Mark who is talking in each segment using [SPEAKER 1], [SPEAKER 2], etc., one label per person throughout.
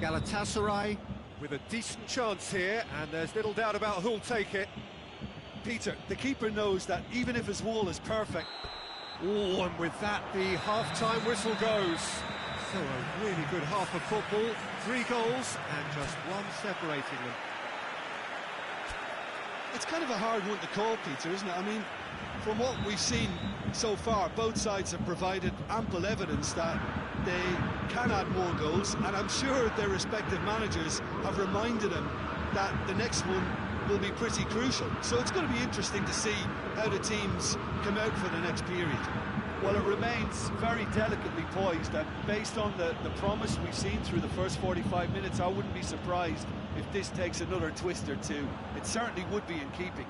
[SPEAKER 1] Galatasaray with a decent chance here, and there's little doubt about who'll take it.
[SPEAKER 2] Peter, the keeper knows that even if his wall is perfect...
[SPEAKER 1] Oh, and with that, the half-time whistle goes. So a really good half of football, 3 goals, and just one separating them.
[SPEAKER 2] It's kind of a hard one to call, Peter, isn't it? I mean, from what we've seen so far, both sides have provided ample evidence that they can add more goals, and I'm sure their respective managers have reminded them that the next one will be pretty crucial. So it's going to be interesting to see how the teams come out for the next period.
[SPEAKER 3] Well, it remains very delicately poised, and based on the promise we've seen through the first 45 minutes, I wouldn't be surprised if this takes another twist or two. It certainly would be in keeping.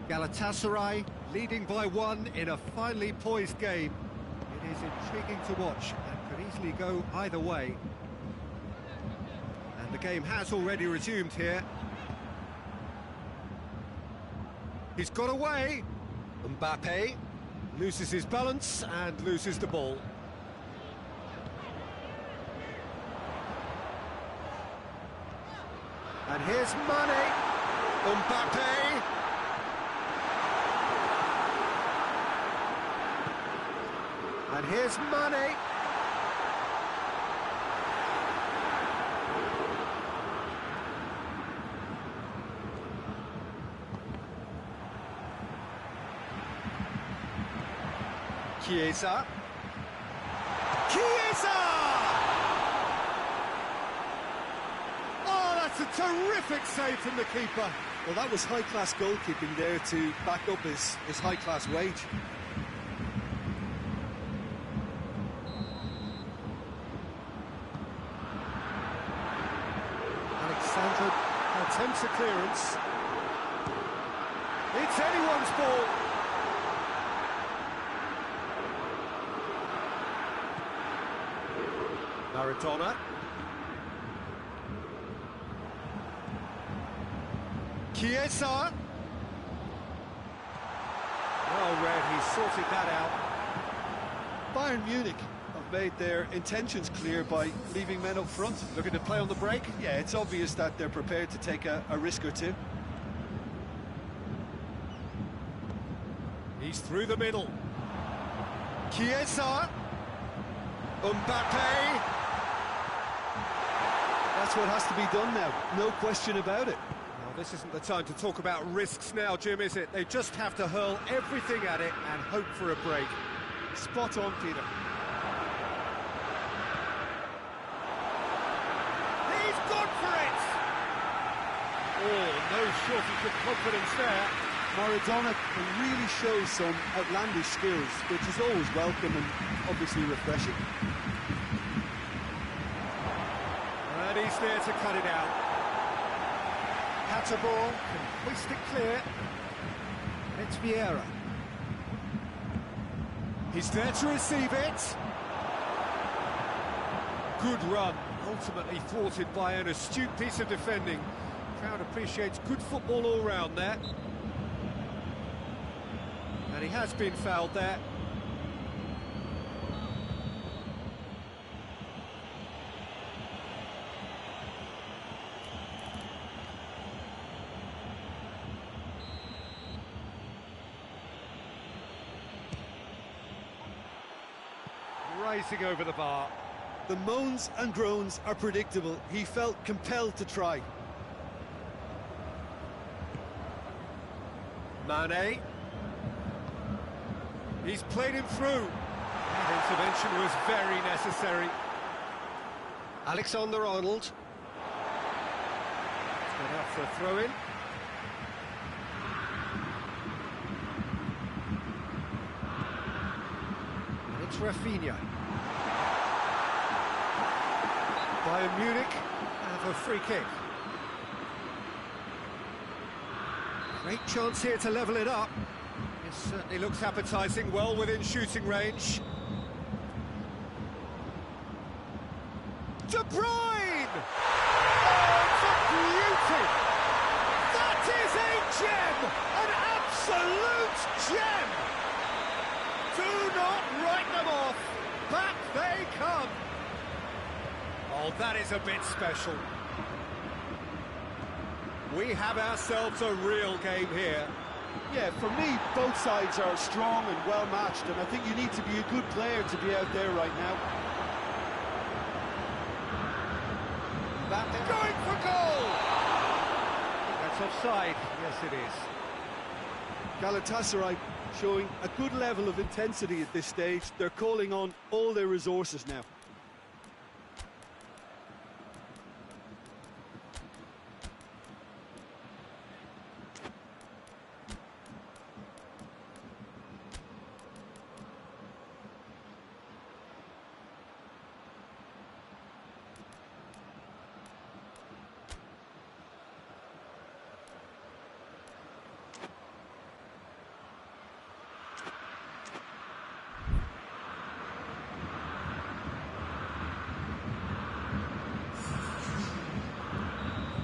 [SPEAKER 1] Galatasaray leading by 1 in a finely poised game. It is intriguing to watch and could easily go either way. And the game has already resumed here. He's got away. Mbappe loses his balance and loses the ball. And here's Mane. Mbappe. And here's Mane. Chiesa. Chiesa! Oh, that's a terrific save from the keeper.
[SPEAKER 2] Well, that was high-class goalkeeping there to back up his high-class wage.
[SPEAKER 1] Alexander attempts a clearance. It's anyone's ball. Maradona. Chiesa. Well read, he sorted that out.
[SPEAKER 2] Bayern Munich have made their intentions clear by leaving men up front.
[SPEAKER 1] Looking to play on the break?
[SPEAKER 2] Yeah, it's obvious that they're prepared to take a risk or two.
[SPEAKER 1] He's through the middle. Chiesa. Mbappe.
[SPEAKER 2] That's what has to be done now, no question about it.
[SPEAKER 1] Well, this isn't the time to talk about risks now, Jim, is it? They just have to hurl everything at it and hope for a break.
[SPEAKER 2] Spot on, Peter.
[SPEAKER 1] He's gone for it! Oh, no shortage of confidence there.
[SPEAKER 2] Maradona can really show some outlandish skills, which is always welcome and obviously refreshing.
[SPEAKER 1] And he's there to cut it out. Catabor can hoist it clear. It's Vieira. He's there to receive it. Good run, ultimately thwarted by an astute piece of defending. Crowd appreciates good football all round there. And he has been fouled there. Racing over the bar.
[SPEAKER 2] The moans and groans are predictable. He felt compelled to try.
[SPEAKER 1] Mane. He's played him through. That intervention was very necessary. Alexander-Arnold. It's gone out for a throw-in. And it's Rafinha. Bayern Munich have a free kick. Great chance here to level it up. It certainly looks appetising, well within shooting range. De Bruyne! Oh, it's a beauty! That is a gem! An absolute gem! Do not write them off! Back they come! Oh, Well, that is a bit special. We have ourselves a real game here.
[SPEAKER 3] Yeah, for me, both sides are strong and well matched, and I think you need to be a good player to be out there right now.
[SPEAKER 1] Going for goal! That's offside. Yes, it is.
[SPEAKER 3] Galatasaray showing a good level of intensity at this stage. They're calling on all their resources now.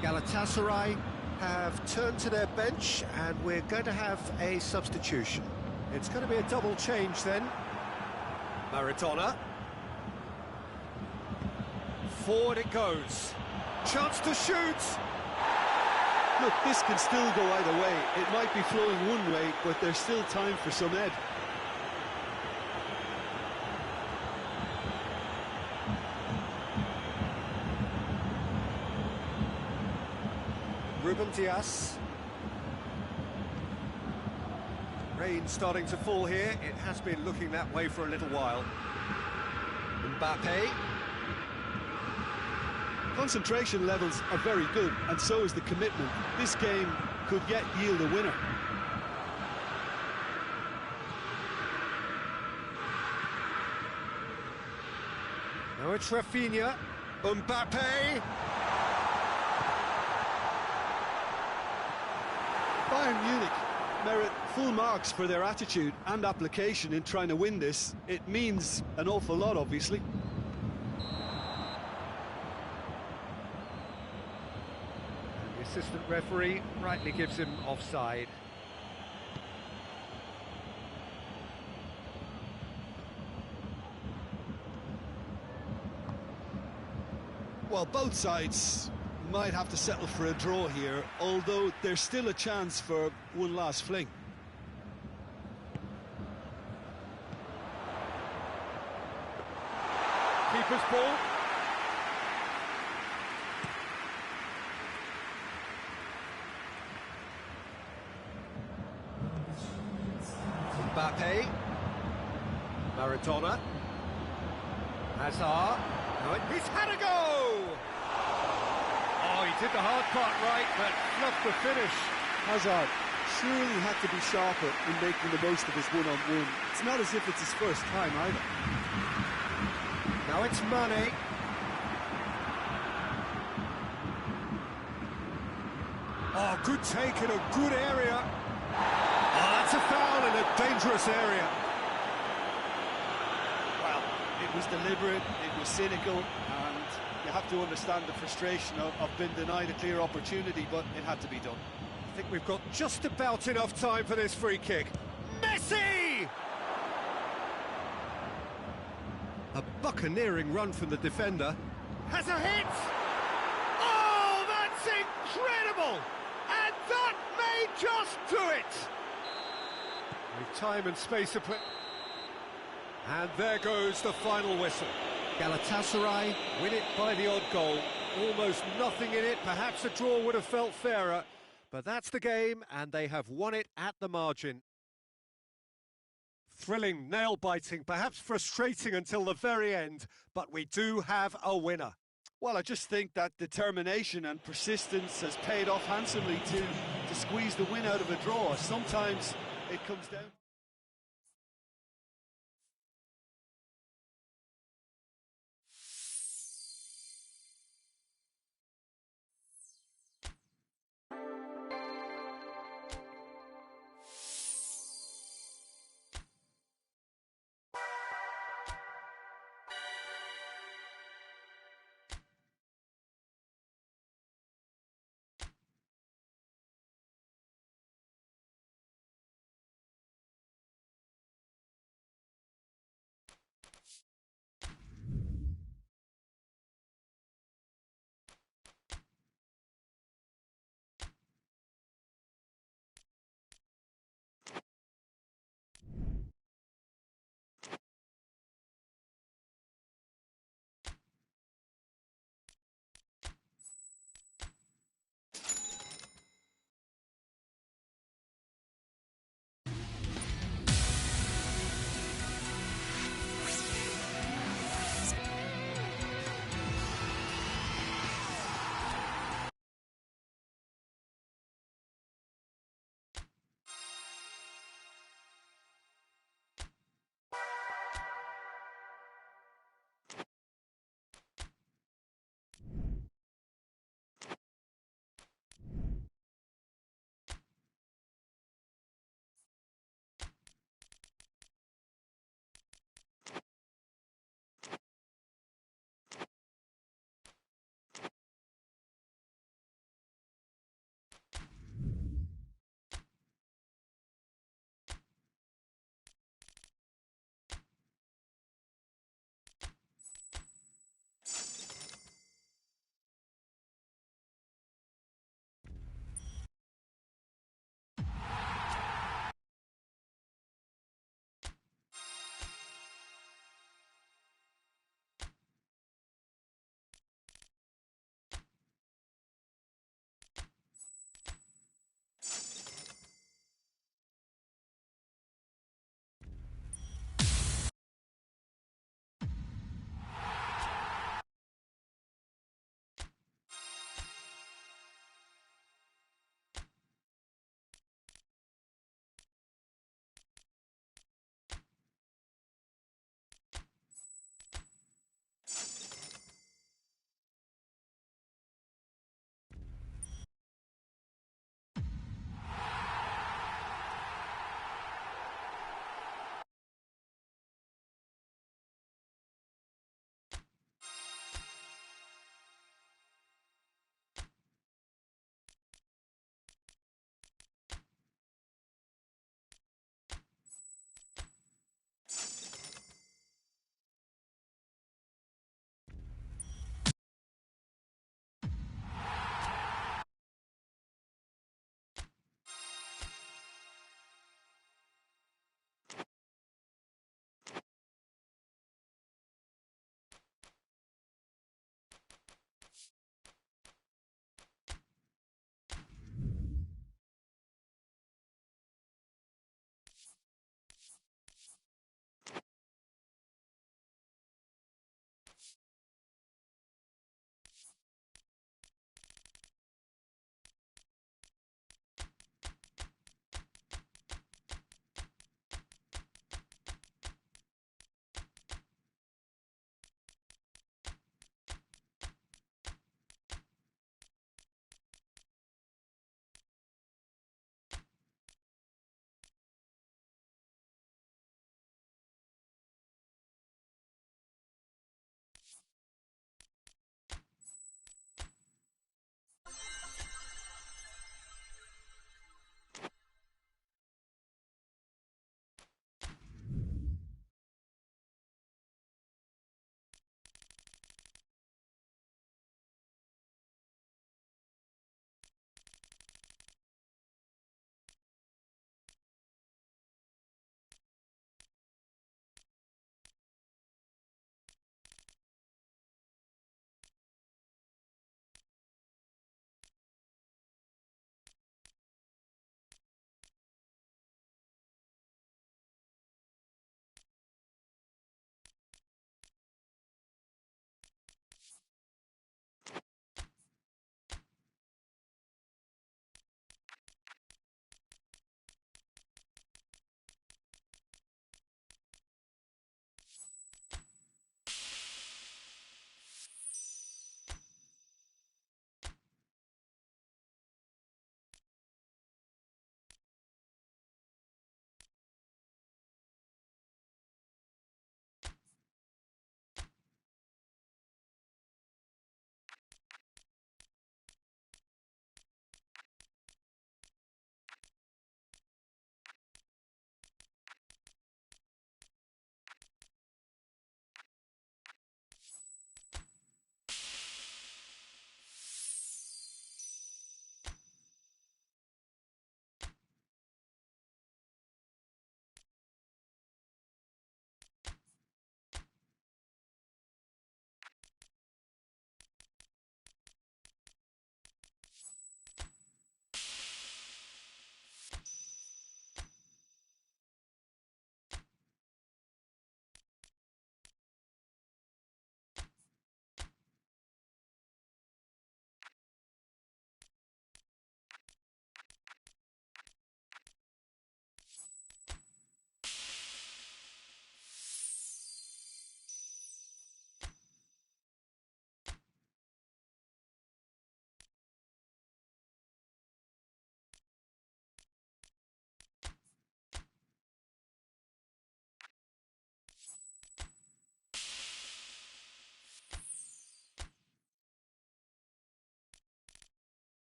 [SPEAKER 1] Galatasaray have turned to their bench and we're going to have a substitution. It's going to be a double change then. Maradona. Forward it goes. Chance to shoot.
[SPEAKER 3] Look, this can still go either way. It might be flowing one way, but there's still time for some ed.
[SPEAKER 1] Ruben Dias. Rain starting to fall here. It has been looking that way for a little while. Mbappe.
[SPEAKER 3] Concentration levels are very good, and so is the commitment. This game could yet yield a winner.
[SPEAKER 1] Now it's Rafinha. Mbappe.
[SPEAKER 3] Bayern Munich merit full marks for their attitude and application in trying to win this. It means an awful lot, obviously.
[SPEAKER 1] The assistant referee rightly gives him offside.
[SPEAKER 3] Well, both sides might have to settle for a draw here, although there's still a chance for one last fling.
[SPEAKER 1] Keeper's ball. Mbappe. Maradona. Hazard. No, he's had a go! Oh, he did the hard part right, but fluffed the finish.
[SPEAKER 3] Hazard surely had to be sharper in making the most of his one-on-one. It's not as if it's his first time either.
[SPEAKER 1] Now it's Mane. Oh, good take in a good area. Oh, that's a foul in a dangerous area.
[SPEAKER 3] Well, it was deliberate, it was cynical, and you have to understand the frustration of being denied a clear opportunity, but it had to be done.
[SPEAKER 1] I think we've got just about enough time for this free kick. Messi! A buccaneering run from the defender. Has a hit! Oh, that's incredible! And that may just do it! With time and space to play. And there goes the final whistle. Galatasaray win it by the odd goal. Almost nothing in it. Perhaps a draw would have felt fairer. But that's the game, and they have won it at the margin. Thrilling, nail-biting, perhaps frustrating until the very end, but we do have a winner.
[SPEAKER 3] Well, I just think that determination and persistence has paid off handsomely to squeeze the win out of a draw. Sometimes it comes down...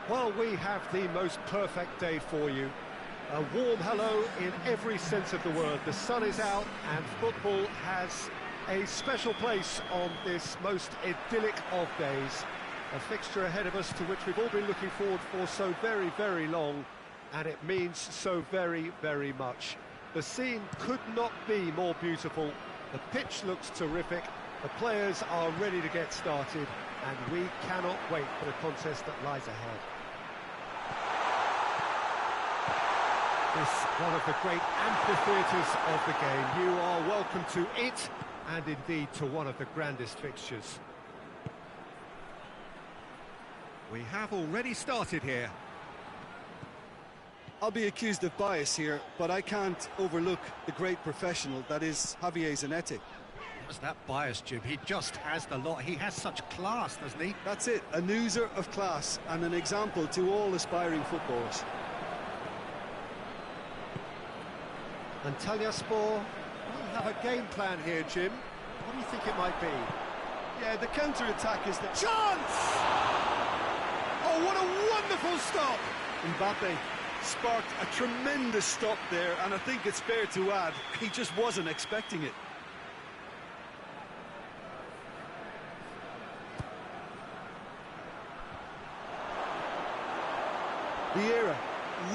[SPEAKER 1] Well, we have the most perfect day for you. A warm hello in every sense of the word. The sun is out and football has a special place on this most idyllic of days. A fixture ahead of us to which we've all been looking forward for so very, very long, and it means so very, very much. The scene could not be more beautiful. The pitch looks terrific. The players are ready to get started, and we cannot wait for the contest that lies ahead. This one of the great amphitheatres of the game. You are welcome to it, and indeed to one of the grandest fixtures. We have already started here.
[SPEAKER 2] I'll be accused of bias here, but I can't overlook the great professional that is Javier Zanetti.
[SPEAKER 1] What's that bias, Jim? He just has the lot. He has such class, doesn't he?
[SPEAKER 2] That's it, a oozler of class and an example to all aspiring footballers.
[SPEAKER 1] Antalyaspor will have a game plan here, Jim. What do you think it might be?
[SPEAKER 2] Yeah, the counter-attack is the...
[SPEAKER 1] Chance! Oh, what a wonderful stop!
[SPEAKER 2] Mbappe sparked a tremendous stop there, and I think it's fair to add, he just wasn't expecting it. Vieira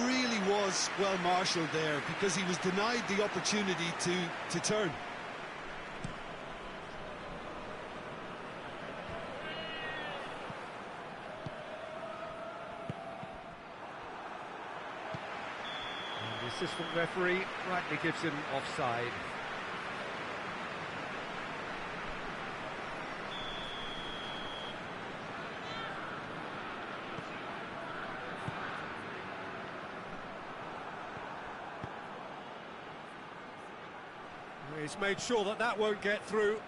[SPEAKER 2] really was well marshalled there because he was denied the opportunity to turn.
[SPEAKER 1] And the assistant referee rightly gives him offside. He's made sure that that won't get through.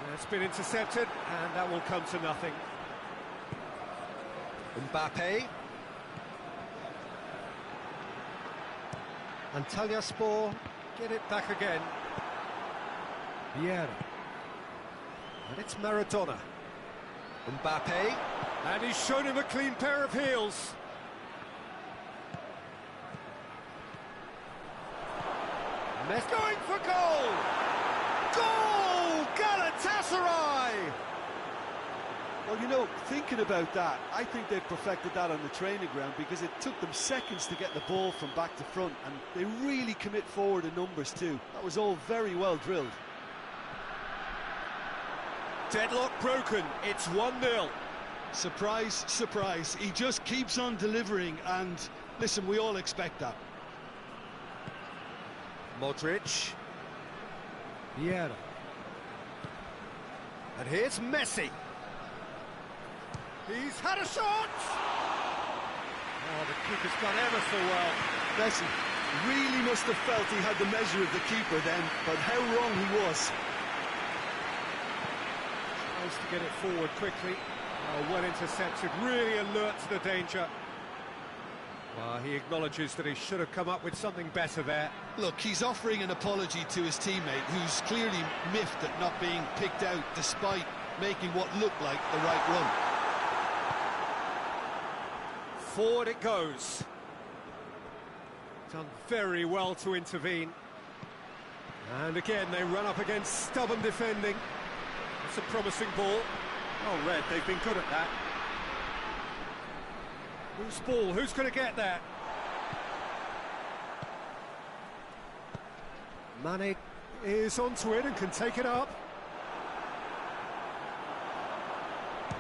[SPEAKER 1] That's been intercepted, and that will come to nothing. Mbappe. Antalyaspor get it back again. Vieira. And it's Maradona. Mbappe. And he's shown him a clean pair of heels. Messi going for goal! Goal! Galatasaray!
[SPEAKER 2] Well, you know, thinking about that, I think they've perfected that on the training ground because it took them seconds to get the ball from back to front, and they really commit forward in numbers too. That was all very well drilled.
[SPEAKER 1] Deadlock broken, it's 1-0.
[SPEAKER 2] Surprise, surprise, he just keeps on delivering, and listen, we all expect that.
[SPEAKER 1] Modric. Vieira. And here's Messi. He's had a shot! Oh, the keeper's done ever so well.
[SPEAKER 2] Messi really must have felt he had the measure of the keeper then, but how wrong he was.
[SPEAKER 1] Tries to get it forward quickly. Oh, well intercepted, really alert to the danger. Well, he acknowledges that he should have come up with something better there.
[SPEAKER 2] Look, he's offering an apology to his teammate, who's clearly miffed at not being picked out despite making what looked like the right run.
[SPEAKER 1] Forward it goes. Done very well to intervene. And again, they run up against stubborn defending. It's a promising ball. Oh, Red, they've been good at that. Who's ball? Who's going to get that? Mane is onto it and can take it up.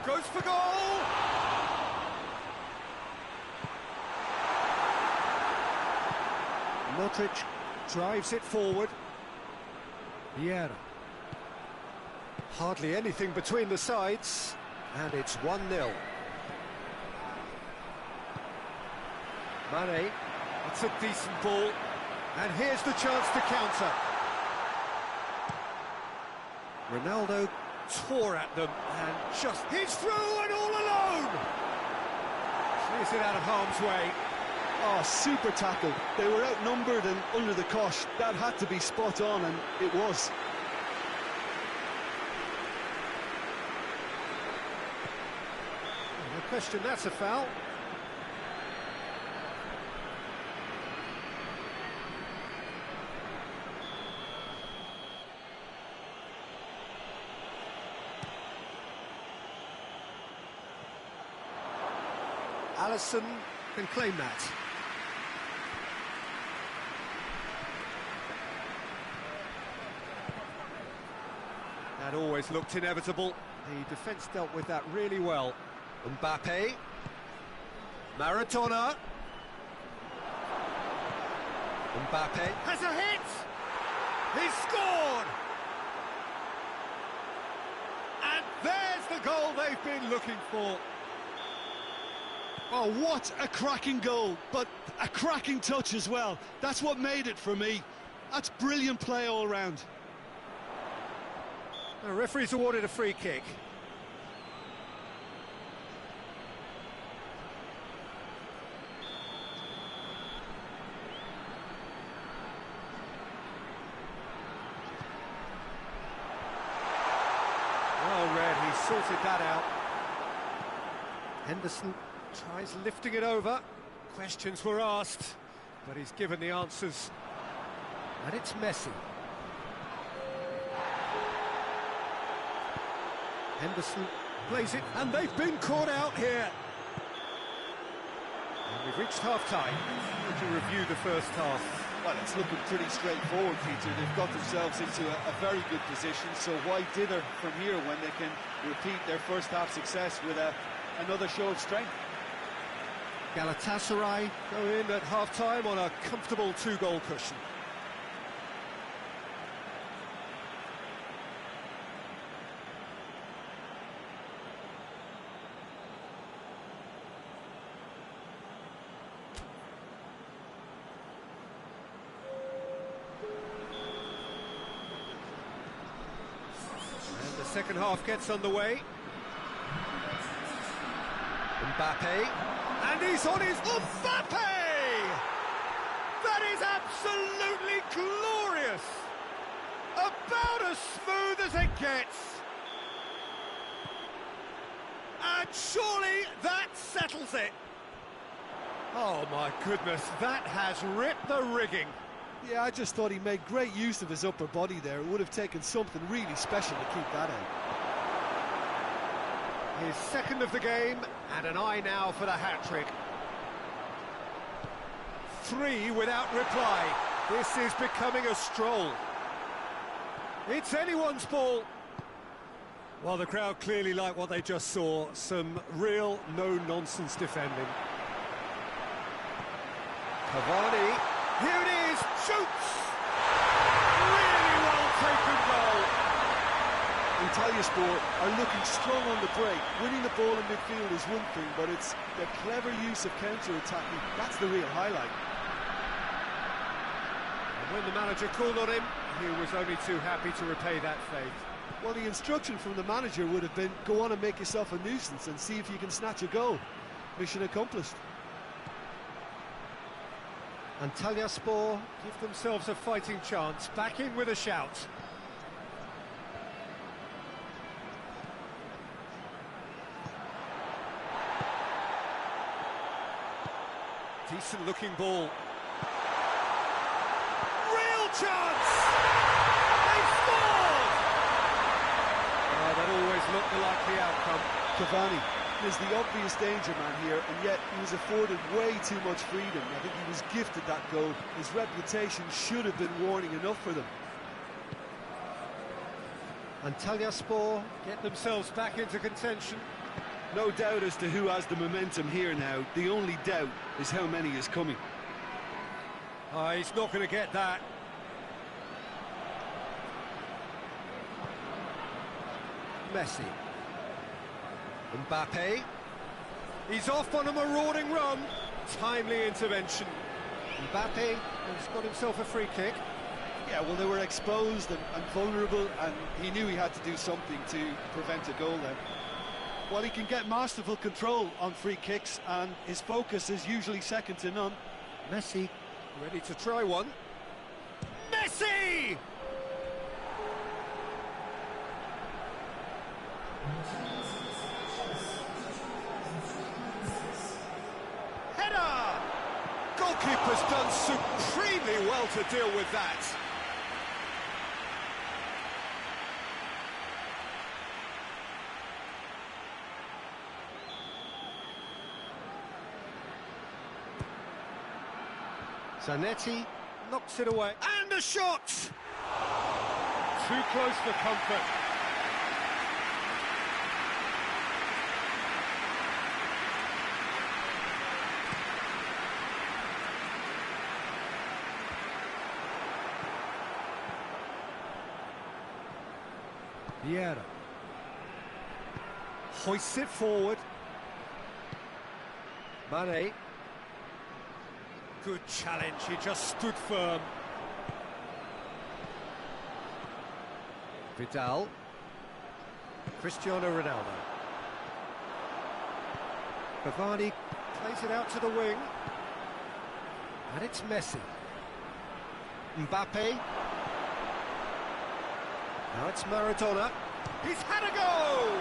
[SPEAKER 1] Goes for goal! Modric drives it forward. Vieira. Hardly anything between the sides, and it's 1-0. Mane, it's a decent ball, and here's the chance to counter. Ronaldo tore at them, and just he's through and all alone! Clears it out of harm's way.
[SPEAKER 2] Oh, super tackle. They were outnumbered and under the cosh. That had to be spot on, and it was.
[SPEAKER 1] question that's a foul. Alisson can claim that. That always looked inevitable. The defence dealt with that really well. Mbappe. Maradona. Mbappe has a hit! He's scored! And there's the goal they've been looking for.
[SPEAKER 2] Oh, what a cracking goal, but a cracking touch as well. That's what made it for me. That's brilliant play all round.
[SPEAKER 1] The referee's awarded a free kick. Well read, he sorted that out. Henderson tries lifting it over. Questions were asked, but he's given the answers. And it's Messi. Henderson plays it, and they've been caught out here. And we've reached half-time. To review the first half.
[SPEAKER 3] Well, it's looking pretty straightforward, Peter. They've got themselves into a very good position, so why dither from here when they can repeat their first half success with another show of strength?
[SPEAKER 1] Galatasaray go in at half-time on a comfortable 2-goal cushion. And the second half gets underway. Mbappe. And he's on his... Mbappe! That is absolutely glorious! About as smooth as it gets! And surely that settles it! Oh my goodness, that has ripped the rigging.
[SPEAKER 2] Yeah, I just thought he made great use of his upper body there. It would have taken something really special to keep that out.
[SPEAKER 1] His second of the game, and an eye now for the hat-trick. 3 without reply. This is becoming a stroll. It's anyone's ball. Well, the crowd clearly like what they just saw. Some real no-nonsense defending. Cavani. Here it is. Shoots! Really well-taken goal.
[SPEAKER 2] Antalyaspor are looking strong on the break. Winning the ball in midfield is one thing, but it's the clever use of counter-attacking. That's the real highlight.
[SPEAKER 1] And when the manager called on him, he was only too happy to repay that faith.
[SPEAKER 2] Well, the instruction from the manager would have been, go on and make yourself a nuisance and see if you can snatch a goal. Mission accomplished.
[SPEAKER 1] Antalyaspor give themselves a fighting chance. Back in with a shout. Decent looking ball. Real chance! They scored! Oh, that always looked the likely outcome.
[SPEAKER 2] Cavani is the obvious danger man here, and yet he was afforded way too much freedom. I think he was gifted that goal. His reputation should have been warning enough for them.
[SPEAKER 1] Antalyaspor get themselves back into contention.
[SPEAKER 2] No doubt as to who has the momentum here now. The only doubt is how many is coming.
[SPEAKER 1] He's not going to get that. Messi. Mbappe. He's off on a marauding run. Timely intervention. Mbappe has got himself a free kick.
[SPEAKER 2] Yeah, well, they were exposed and vulnerable, and he knew he had to do something to prevent a goal then. Well, he can get masterful control on free kicks, and his focus is usually second to none.
[SPEAKER 1] Messi ready to try one. Messi! done supremely well to deal with that. Zanetti knocks it away. And a shot! Too close for comfort. Vieira hoists it forward. Mane. Good challenge, he just stood firm. Vidal. Cristiano Ronaldo. Cavani plays it out to the wing. And it's Messi. Mbappe. Now it's Maradona. He's had a go!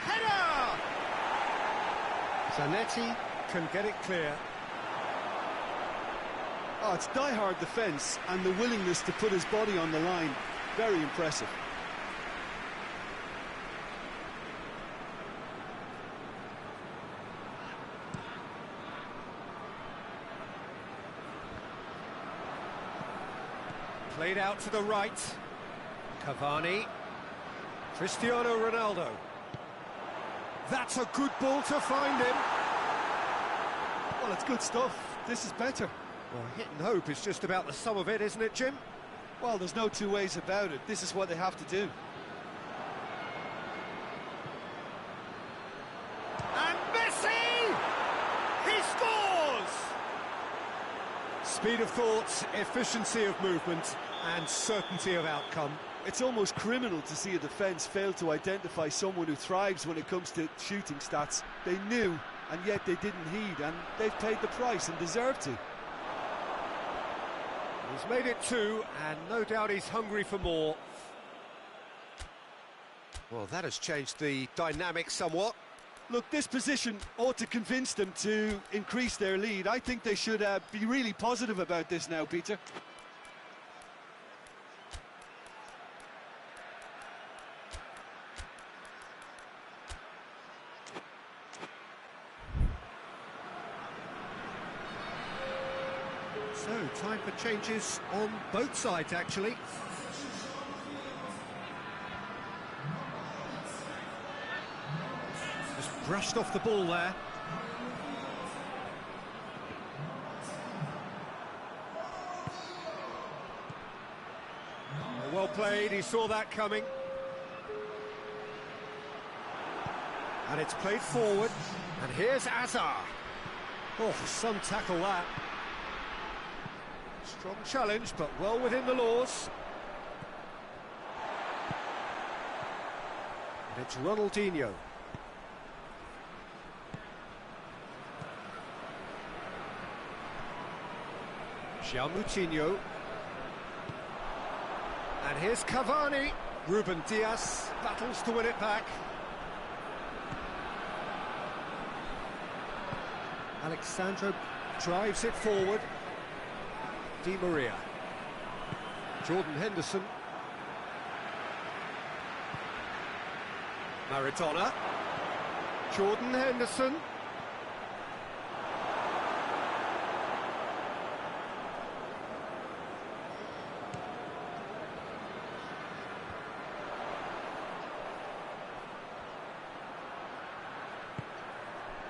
[SPEAKER 1] Header! Zanetti can get it clear.
[SPEAKER 2] Oh, it's die-hard defence and the willingness to put his body on the line. Very impressive.
[SPEAKER 1] Played out to the right. Cavani. Cristiano Ronaldo. That's a good ball to find him.
[SPEAKER 2] Well, it's good stuff. This is better.
[SPEAKER 1] Well, hit and hope is just about the sum of it, isn't it, Jim?
[SPEAKER 2] Well, there's no two ways about it. This is what they have to do.
[SPEAKER 1] And Messi! He scores! Speed of thought, efficiency of movement, and certainty of outcome.
[SPEAKER 2] It's almost criminal to see a defence fail to identify someone who thrives when it comes to shooting stats. They knew, and yet they didn't heed, and they've paid the price and deserve to.
[SPEAKER 1] He's made it two, and no doubt he's hungry for more. Well, that has changed the dynamic somewhat.
[SPEAKER 2] Look, this position ought to convince them to increase their lead. I think they should be really positive about this now, Peter.
[SPEAKER 1] So, time for changes on both sides, actually. Just brushed off the ball there. Well played, he saw that coming. And it's played forward. And here's Azar. Oh, some tackle that. Strong challenge, but well within the laws. And it's Ronaldinho. Moutinho. And here's Cavani. Ruben Diaz battles to win it back. Alexandro drives it forward. Di Maria. Jordan Henderson. Maradona. Jordan Henderson.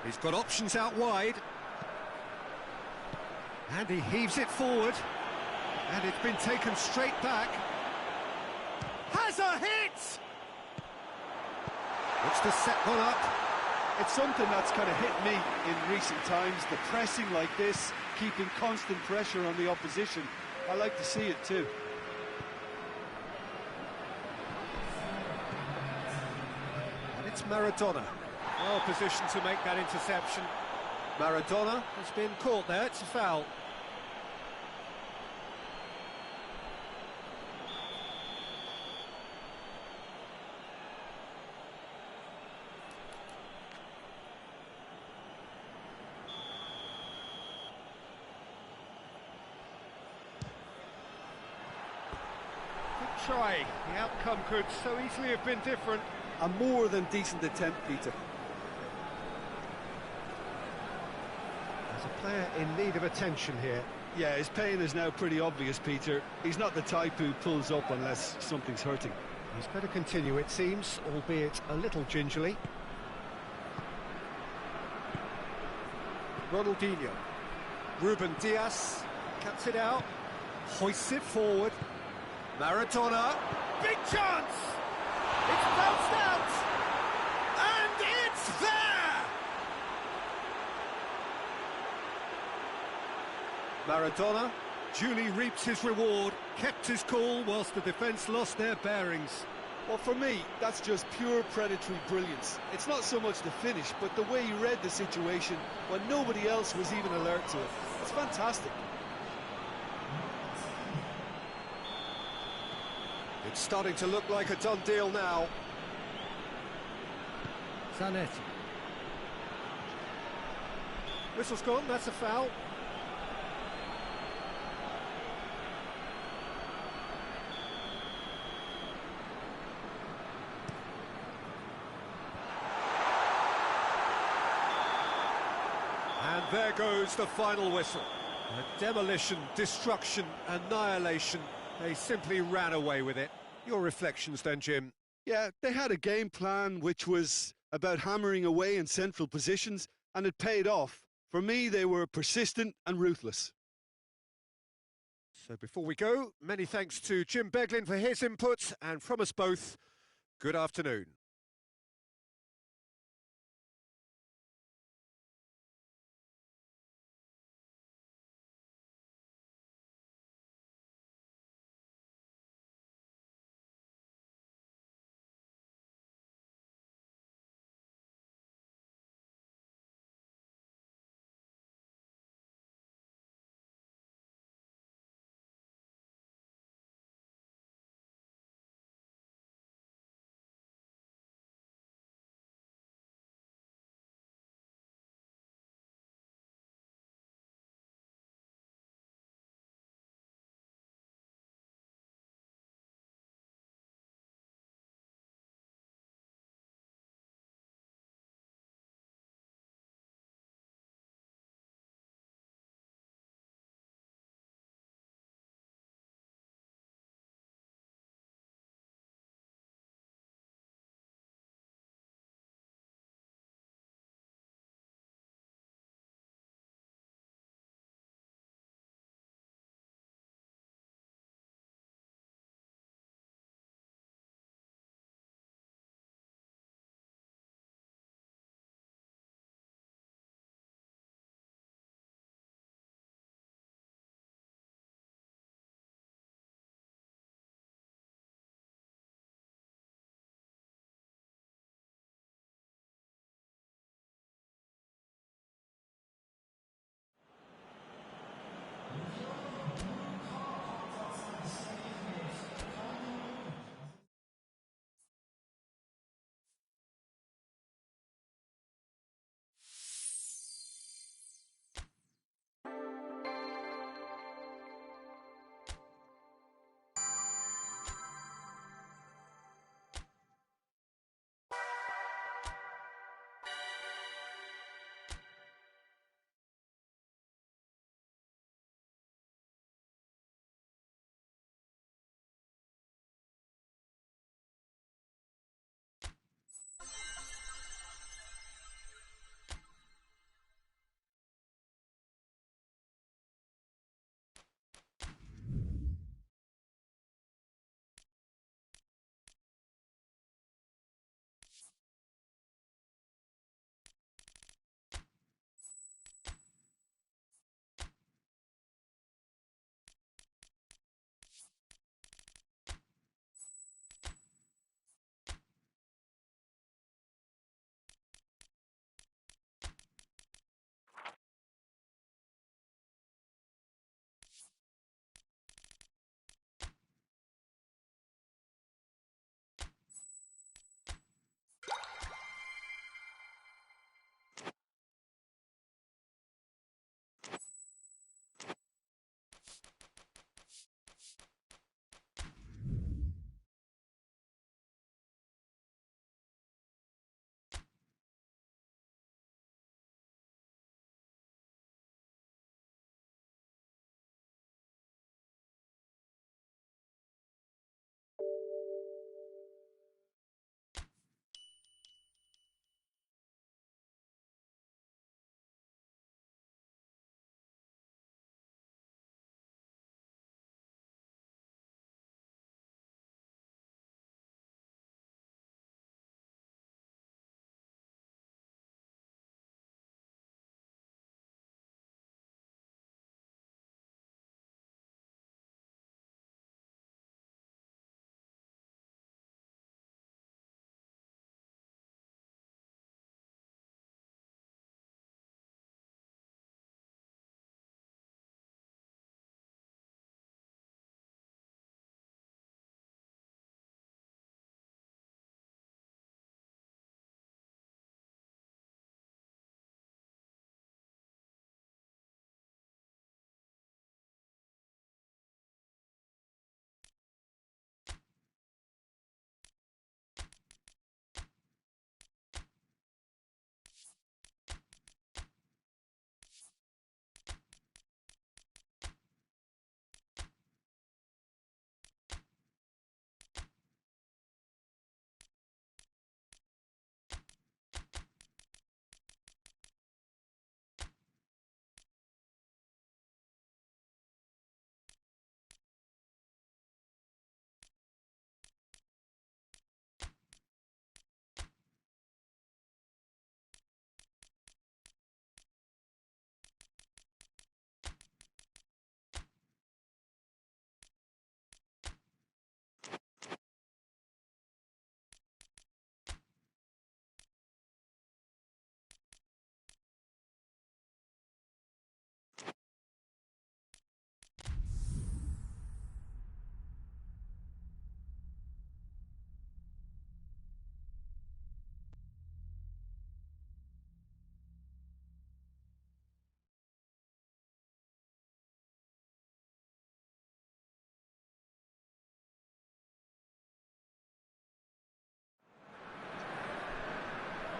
[SPEAKER 1] He's got options out wide. And he heaves it forward. And it's been taken straight back. Has a hit! Looks to set one up.
[SPEAKER 2] It's something that's kind of hit me in recent times, the pressing like this, keeping constant pressure on the opposition. I like to see it too.
[SPEAKER 1] And it's Maradona. Well positioned to make that interception. Maradona has been caught there, it's a foul. try. The outcome could so easily have been different.
[SPEAKER 3] A more than decent attempt, Peter.
[SPEAKER 1] There's a player in need of attention here.
[SPEAKER 3] Yeah, his pain is now pretty obvious, Peter. He's not the type who pulls up unless something's hurting.
[SPEAKER 1] He's better continue, it seems, albeit a little gingerly. Ronaldinho. Ruben Diaz cuts it out, hoists it forward. Maradona, big chance! It's bounced out! And it's there! Maradona duly reaps his reward, kept his cool whilst the defence lost their bearings.
[SPEAKER 2] Well, for me, that's just pure predatory brilliance. It's not so much the finish, but the way he read the situation when nobody else was even alert to it. It's fantastic.
[SPEAKER 1] It's starting to look like a done deal now. Zanetti. Whistle's gone, that's a foul. And there goes the final whistle. A demolition, destruction, annihilation. They simply ran away with it. Your reflections then, Jim?
[SPEAKER 2] Yeah, they had a game plan which was about hammering away in central positions, and it paid off. For me, they were persistent and ruthless.
[SPEAKER 1] So before we go, many thanks to Jim Beglin for his input, and from us both, good afternoon.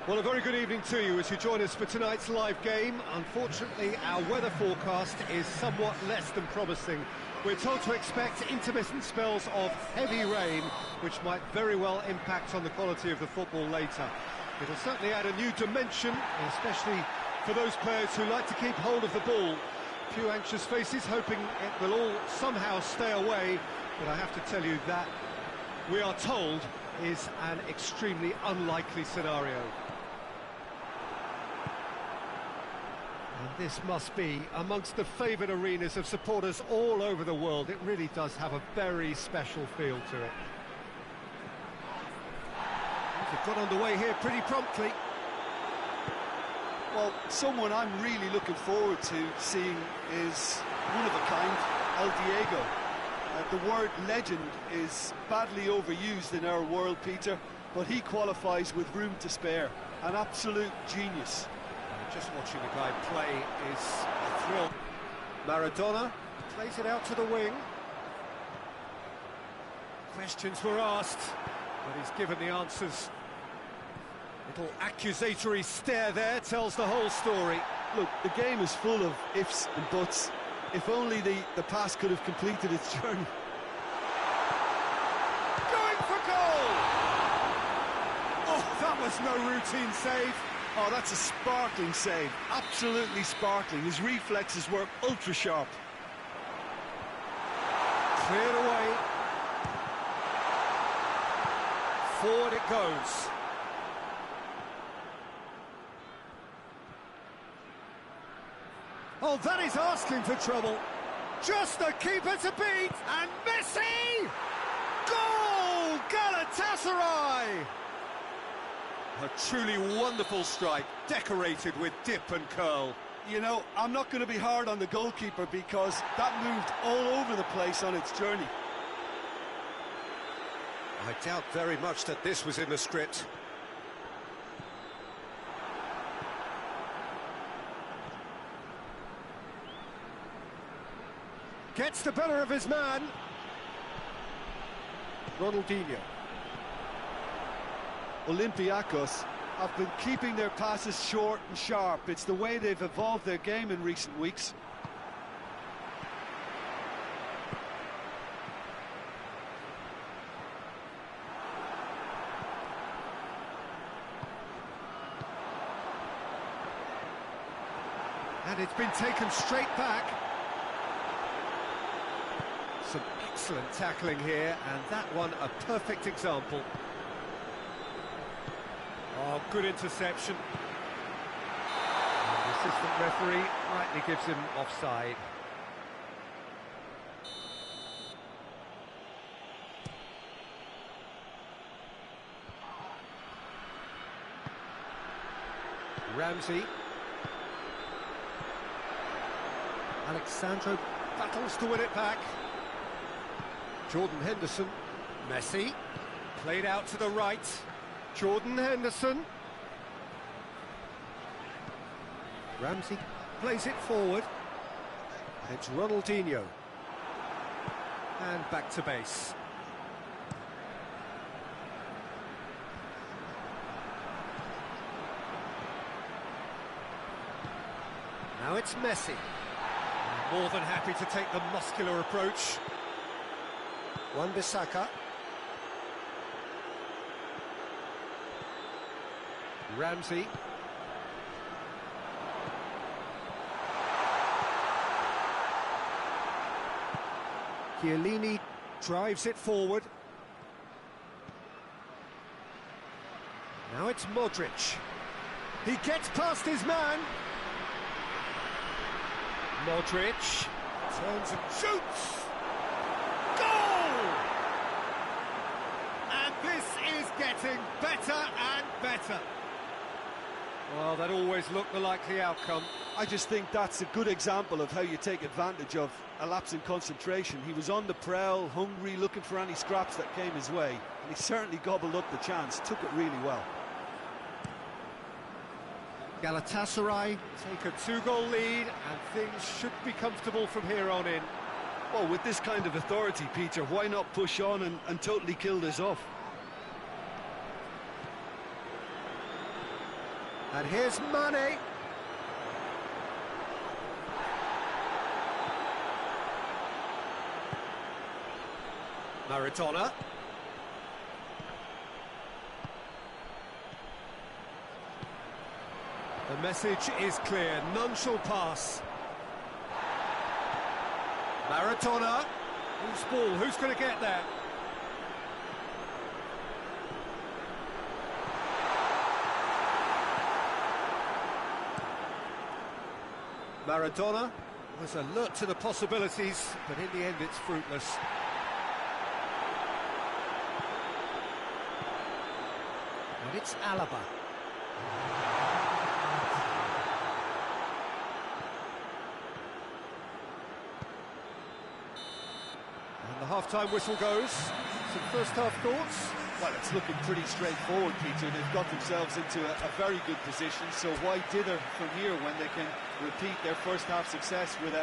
[SPEAKER 1] Well, a very good evening to you as you join us for tonight's live game. Unfortunately, our weather forecast is somewhat less than promising. We're told to expect intermittent spells of heavy rain, which might very well impact on the quality of the football later. It'll certainly add a new dimension, especially for those players who like to keep hold of the ball. A few anxious faces hoping it will all somehow stay away, but I have to tell you that we are told is an extremely unlikely scenario. And this must be amongst the favoured arenas of supporters all over the world. It really does have a very special feel to it. They've got underway here pretty promptly.
[SPEAKER 2] Well, someone I'm really looking forward to seeing is one of a kind, El Diego. The word legend is badly overused in our world, Peter, but he qualifies with room to spare. An absolute genius.
[SPEAKER 1] Just watching the guy play is a thrill. Maradona plays it out to the wing. Questions were asked, but he's given the answers. Little accusatory stare there tells the whole story.
[SPEAKER 2] Look, the game is full of ifs and buts. If only the pass could have completed its journey.
[SPEAKER 1] Going for goal! Oh, that was no routine save.
[SPEAKER 2] Oh, that's a sparkling save. Absolutely sparkling. His reflexes were ultra sharp.
[SPEAKER 1] Cleared away. Forward it goes. Oh, that is asking for trouble. Just the keeper to beat. And Messi! Goal! Galatasaray! A truly wonderful strike, decorated with dip and curl.
[SPEAKER 2] You know, I'm not going to be hard on the goalkeeper because that moved all over the place on its journey.
[SPEAKER 1] I doubt very much that this was in the script. Gets the better of his man. Ronaldinho.
[SPEAKER 2] Olympiacos have been keeping their passes short and sharp. It's the way they've evolved their game in recent weeks.
[SPEAKER 1] And it's been taken straight back. Some excellent tackling here, and that one a perfect example. Oh, good interception. And the assistant referee rightly gives him offside. Ramsey. Alexandro battles to win it back. Jordan Henderson. Messi. Played out to the right. Jordan Henderson. Ramsey plays it forward. It's Ronaldinho. And back to base. Now it's Messi. More than happy to take the muscular approach. Wan-Bissaka. Ramsey. Chiellini drives it forward. Now it's Modric. He gets past his man. Modric turns and shoots. Goal! And this is getting better and better. Well, that always looked the likely outcome.
[SPEAKER 2] I just think that's a good example of how you take advantage of a lapse in concentration. He was on the prowl, hungry, looking for any scraps that came his way, and he certainly gobbled up the chance, took it really well.
[SPEAKER 1] Galatasaray take a two-goal lead, and things should be comfortable from here on in.
[SPEAKER 2] Well, with this kind of authority, Peter, why not push on and totally kill this off?
[SPEAKER 1] And here's Mane. Maradona. The message is clear, none shall pass. Maradona. Whose ball? Who's going to get there? Maradona was alert to the possibilities, but in the end it's fruitless. And it's Alaba. And the half-time whistle goes. Some first-half thoughts?
[SPEAKER 3] Well, it's looking pretty straightforward, Peter. They've got themselves into a very good position, so why dither from here when they can repeat their first-half success with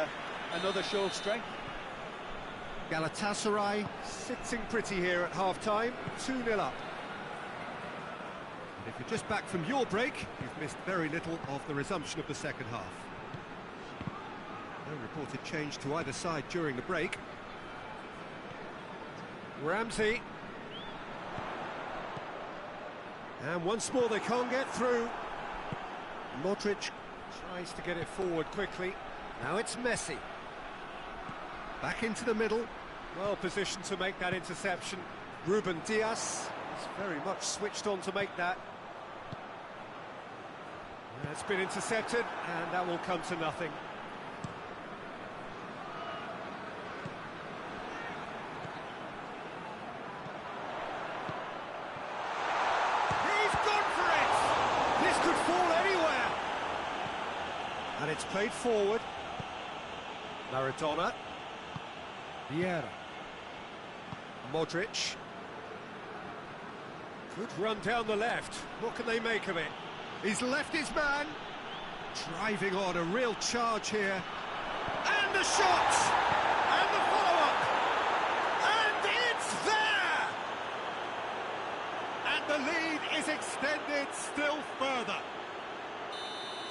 [SPEAKER 3] another show of strength?
[SPEAKER 1] Galatasaray sitting pretty here at half-time, 2-0 up. And if you're just back from your break, you've missed very little of the resumption of the second half. No reported change to either side during the break. Ramsey. And once more they can't get through. Modric tries to get it forward quickly. Now it's Messi. Back into the middle. Well positioned to make that interception. Ruben Dias is very much switched on to make that. It's been intercepted, and that will come to nothing. And it's played forward. Maradona. Vieira. Modric. Good run down the left. What can they make of it? He's left his man. Driving on, a real charge here. And the shot! And the follow-up! And it's there! And the lead is extended still further.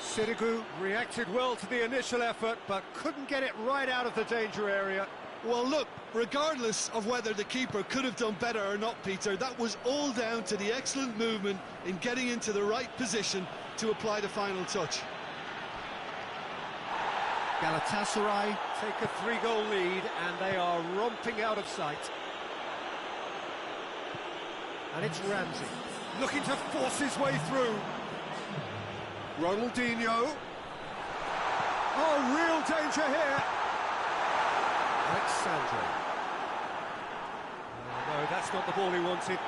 [SPEAKER 1] Sirigu reacted well to the initial effort, but couldn't get it right out of the danger area.
[SPEAKER 2] Well, look, regardless of whether the keeper could have done better or not, Peter, that was all down to the excellent movement in getting into the right position to apply the final touch.
[SPEAKER 1] Galatasaray take a 3-goal lead, and they are romping out of sight. And it's Ramsey, looking to force his way through. Ronaldinho. Oh, real danger here. Alexandre. Oh, no, that's not the ball he wanted.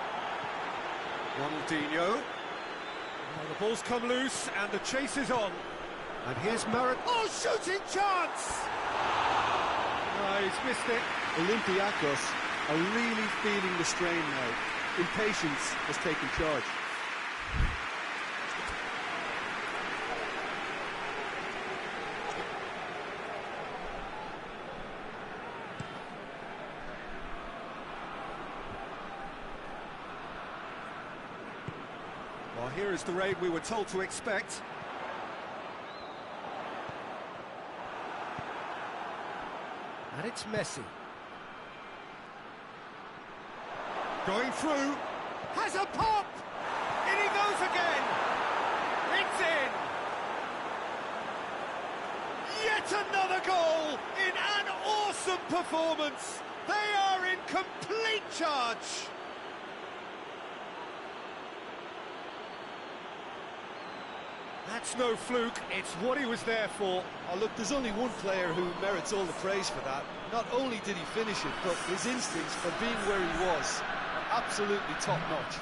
[SPEAKER 1] Ronaldinho. Oh, the ball's come loose and the chase is on. And here's Marat. Oh, shooting chance! Oh, he's missed it.
[SPEAKER 3] Olympiacos are really feeling the strain now. Impatience has taken charge.
[SPEAKER 1] Well, here is the raid we were told to expect. And it's Messi. Going through. Has a pop! In he goes again! It's in! Yet another goal in an awesome performance! They are in complete charge! That's no fluke, it's what he was there for.
[SPEAKER 3] Oh, look, there's only one player who merits all the praise for that. Not only did he finish it, but his instincts for being where he was are absolutely top-notch.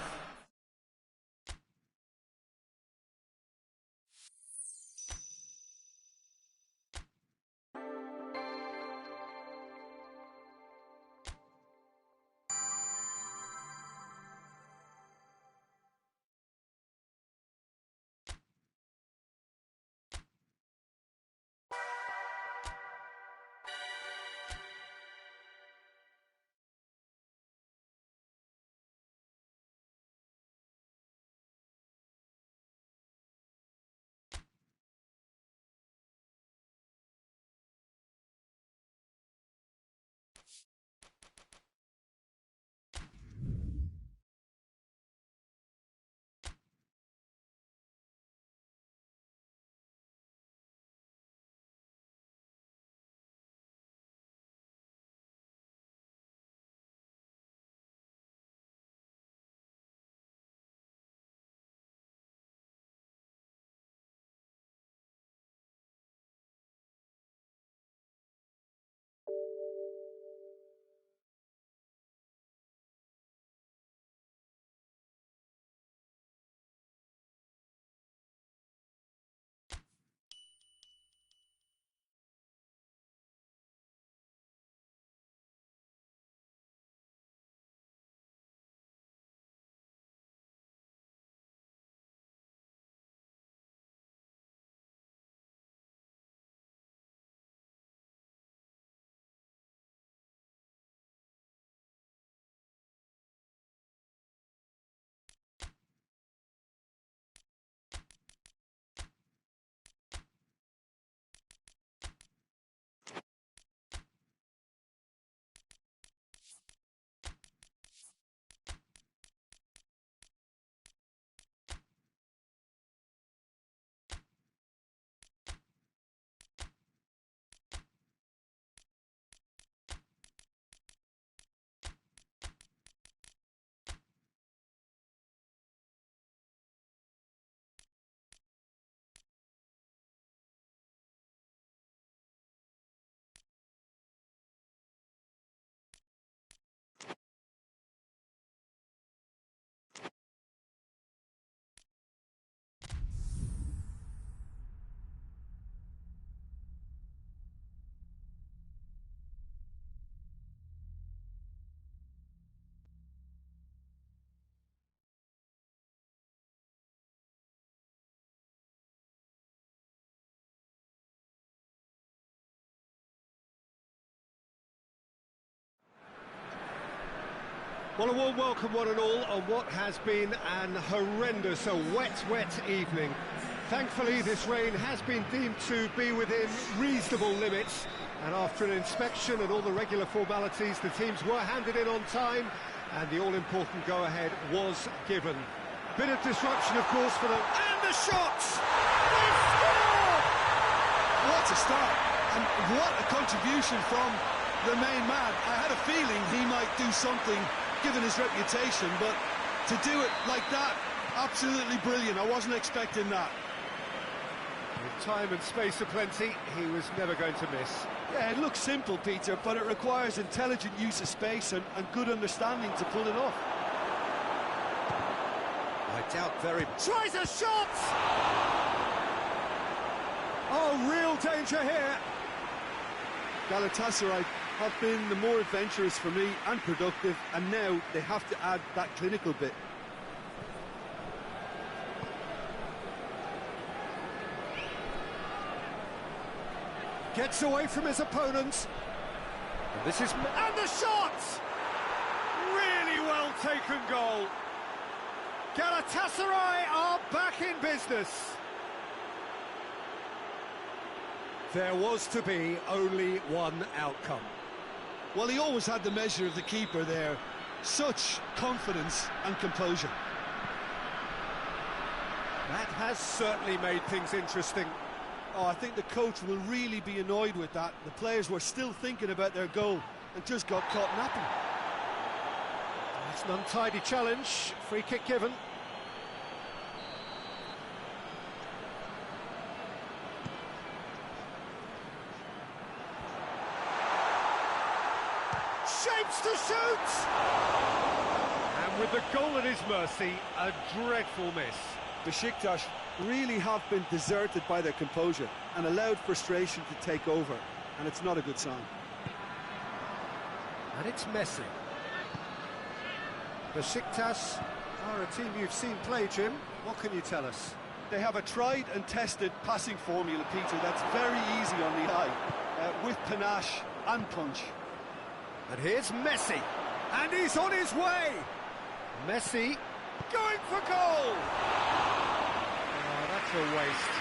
[SPEAKER 1] Well, a warm welcome, one and all, on what has been an horrendous, a wet evening. Thankfully, this rain has been deemed to be within reasonable limits, and after an inspection and all the regular formalities, the teams were handed in on time, and the all-important go-ahead was given. Bit of disruption, of course, for them. And the shots! They scored!
[SPEAKER 2] What a start, and what a contribution from the main man. I had a feeling he might do something, given his reputation, but to do it like that, absolutely brilliant. I wasn't expecting that.
[SPEAKER 1] With time and space aplenty, he was never going to miss.
[SPEAKER 3] Yeah, it looks simple, Peter, but it requires intelligent use of space and good understanding to pull it off.
[SPEAKER 1] I doubt very... Tries a shot! Oh, real danger here.
[SPEAKER 2] Galatasaray have been the more adventurous for me and productive, and now they have to add that clinical bit.
[SPEAKER 1] Gets away from his opponents. And this is... And the shot! Really well taken goal. Galatasaray are back in business. There was to be only one outcome.
[SPEAKER 2] Well, he always had the measure of the keeper there. Such confidence and composure.
[SPEAKER 1] That has certainly made things interesting.
[SPEAKER 2] Oh, I think the coach will really be annoyed with that. The players were still thinking about their goal and just got caught napping.
[SPEAKER 1] It's an untidy challenge. Free kick given. Shapes to shoot! And with the goal at his mercy, a dreadful miss.
[SPEAKER 2] Besiktas really have been deserted by their composure and allowed frustration to take over, and it's not a good sign.
[SPEAKER 1] And it's Messi. Besiktas are a team you've seen play, Jim. What can you tell us?
[SPEAKER 3] They have a tried and tested passing formula, Peter, that's very easy on the eye, with panache and punch.
[SPEAKER 1] And here's Messi, and he's on his way. Messi going for goal. Oh, that's a waste.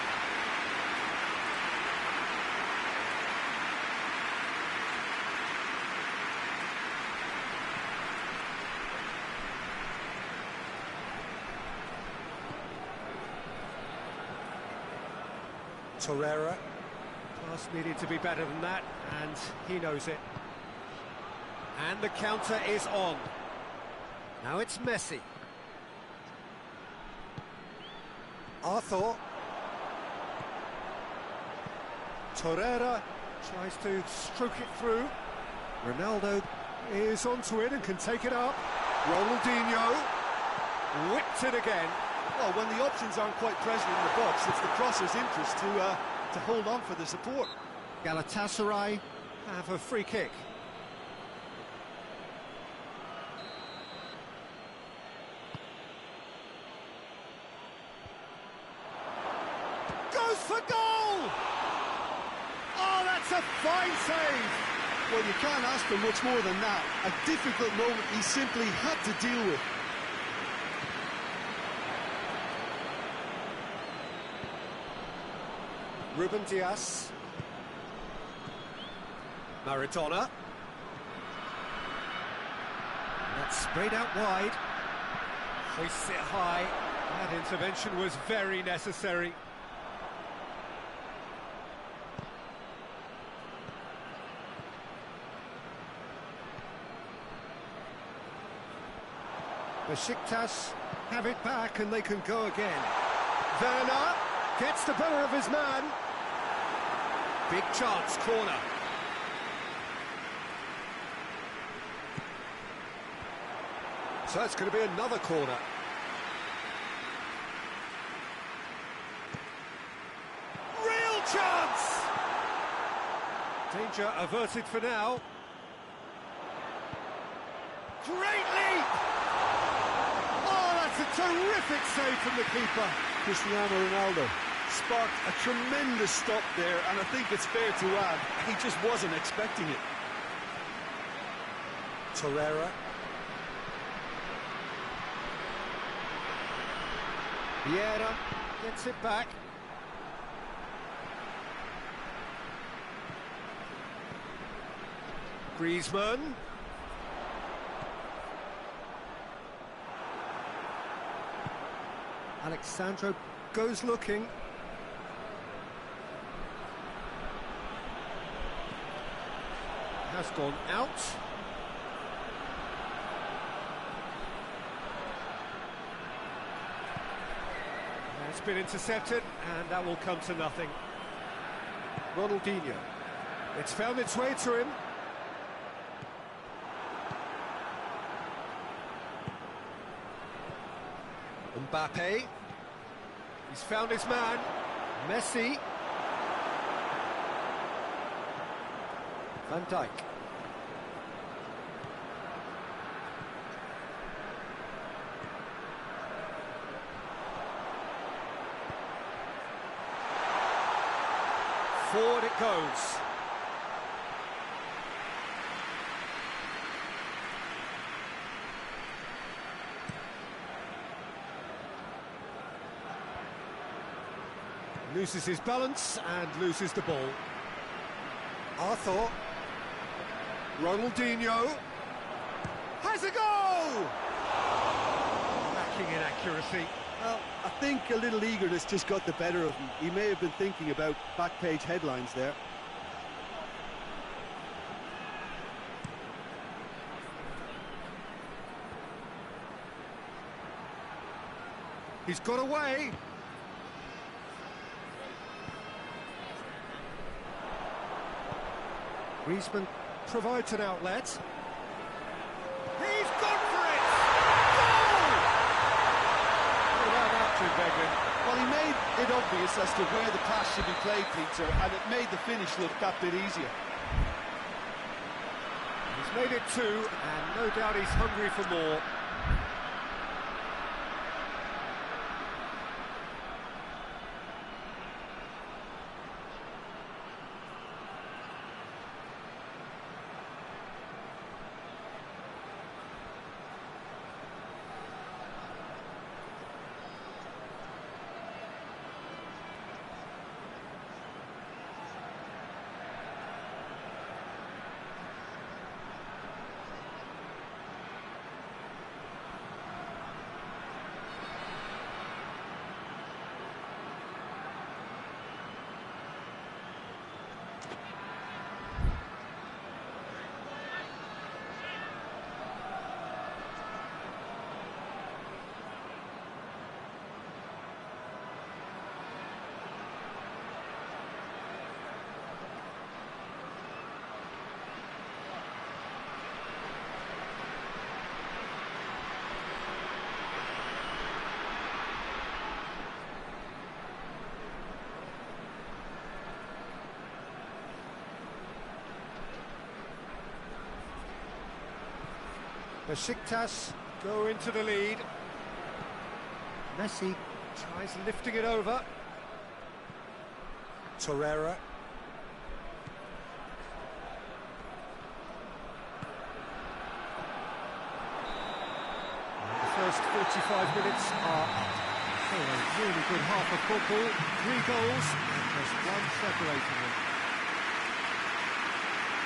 [SPEAKER 1] Torreira. Pass needed to be better than that, and he knows it. And the counter is on. Now it's Messi. Arthur. Torreira tries to stroke it through. Ronaldo is onto it and can take it up. Ronaldinho whipped it again.
[SPEAKER 3] Well, when the options aren't quite present in the box, it's the crosser's interest to hold on for the support.
[SPEAKER 1] Galatasaray have a free kick. Goes for goal! Oh, that's a fine save!
[SPEAKER 2] Well, you can't ask for much more than that. A difficult moment he simply had to deal with.
[SPEAKER 1] Ruben Dias. Maradona. That's sprayed out wide. Hoists it high. That intervention was very necessary. Besiktas have it back and they can go again. Werner gets the better of his man. Big chance, corner. So it's going to be another corner. Real chance! Danger averted for now. Great leap! Oh, that's a terrific save from the keeper.
[SPEAKER 2] Cristiano Ronaldo sparked a tremendous stop there, and I think it's fair to add, he just wasn't expecting it.
[SPEAKER 1] Torreira. Vieira gets it back. Griezmann. Alexandro goes looking. Has gone out. It's been intercepted, and that will come to nothing. Ronaldinho. It's found its way to him. Mbappe. He's found his man. Messi. Van Dijk. Forward it goes. Loses his balance and loses the ball. Arthur. Ronaldinho. Has a goal! Lacking in accuracy.
[SPEAKER 2] Well, I think a little eagerness just got the better of him. He may have been thinking about back page headlines there.
[SPEAKER 1] He's got away. Griezmann provides an outlet. He's gone for it! Goal! Without that,
[SPEAKER 3] Well, he made it obvious as to where the pass should be played, Peter, and it made the finish look that bit easier.
[SPEAKER 1] He's made it two, and no doubt he's hungry for more. Besiktas go into the lead. Messi tries lifting it over. Torreira. And the first 45 minutes are a really good half of football. 3 goals, and there's one separating them.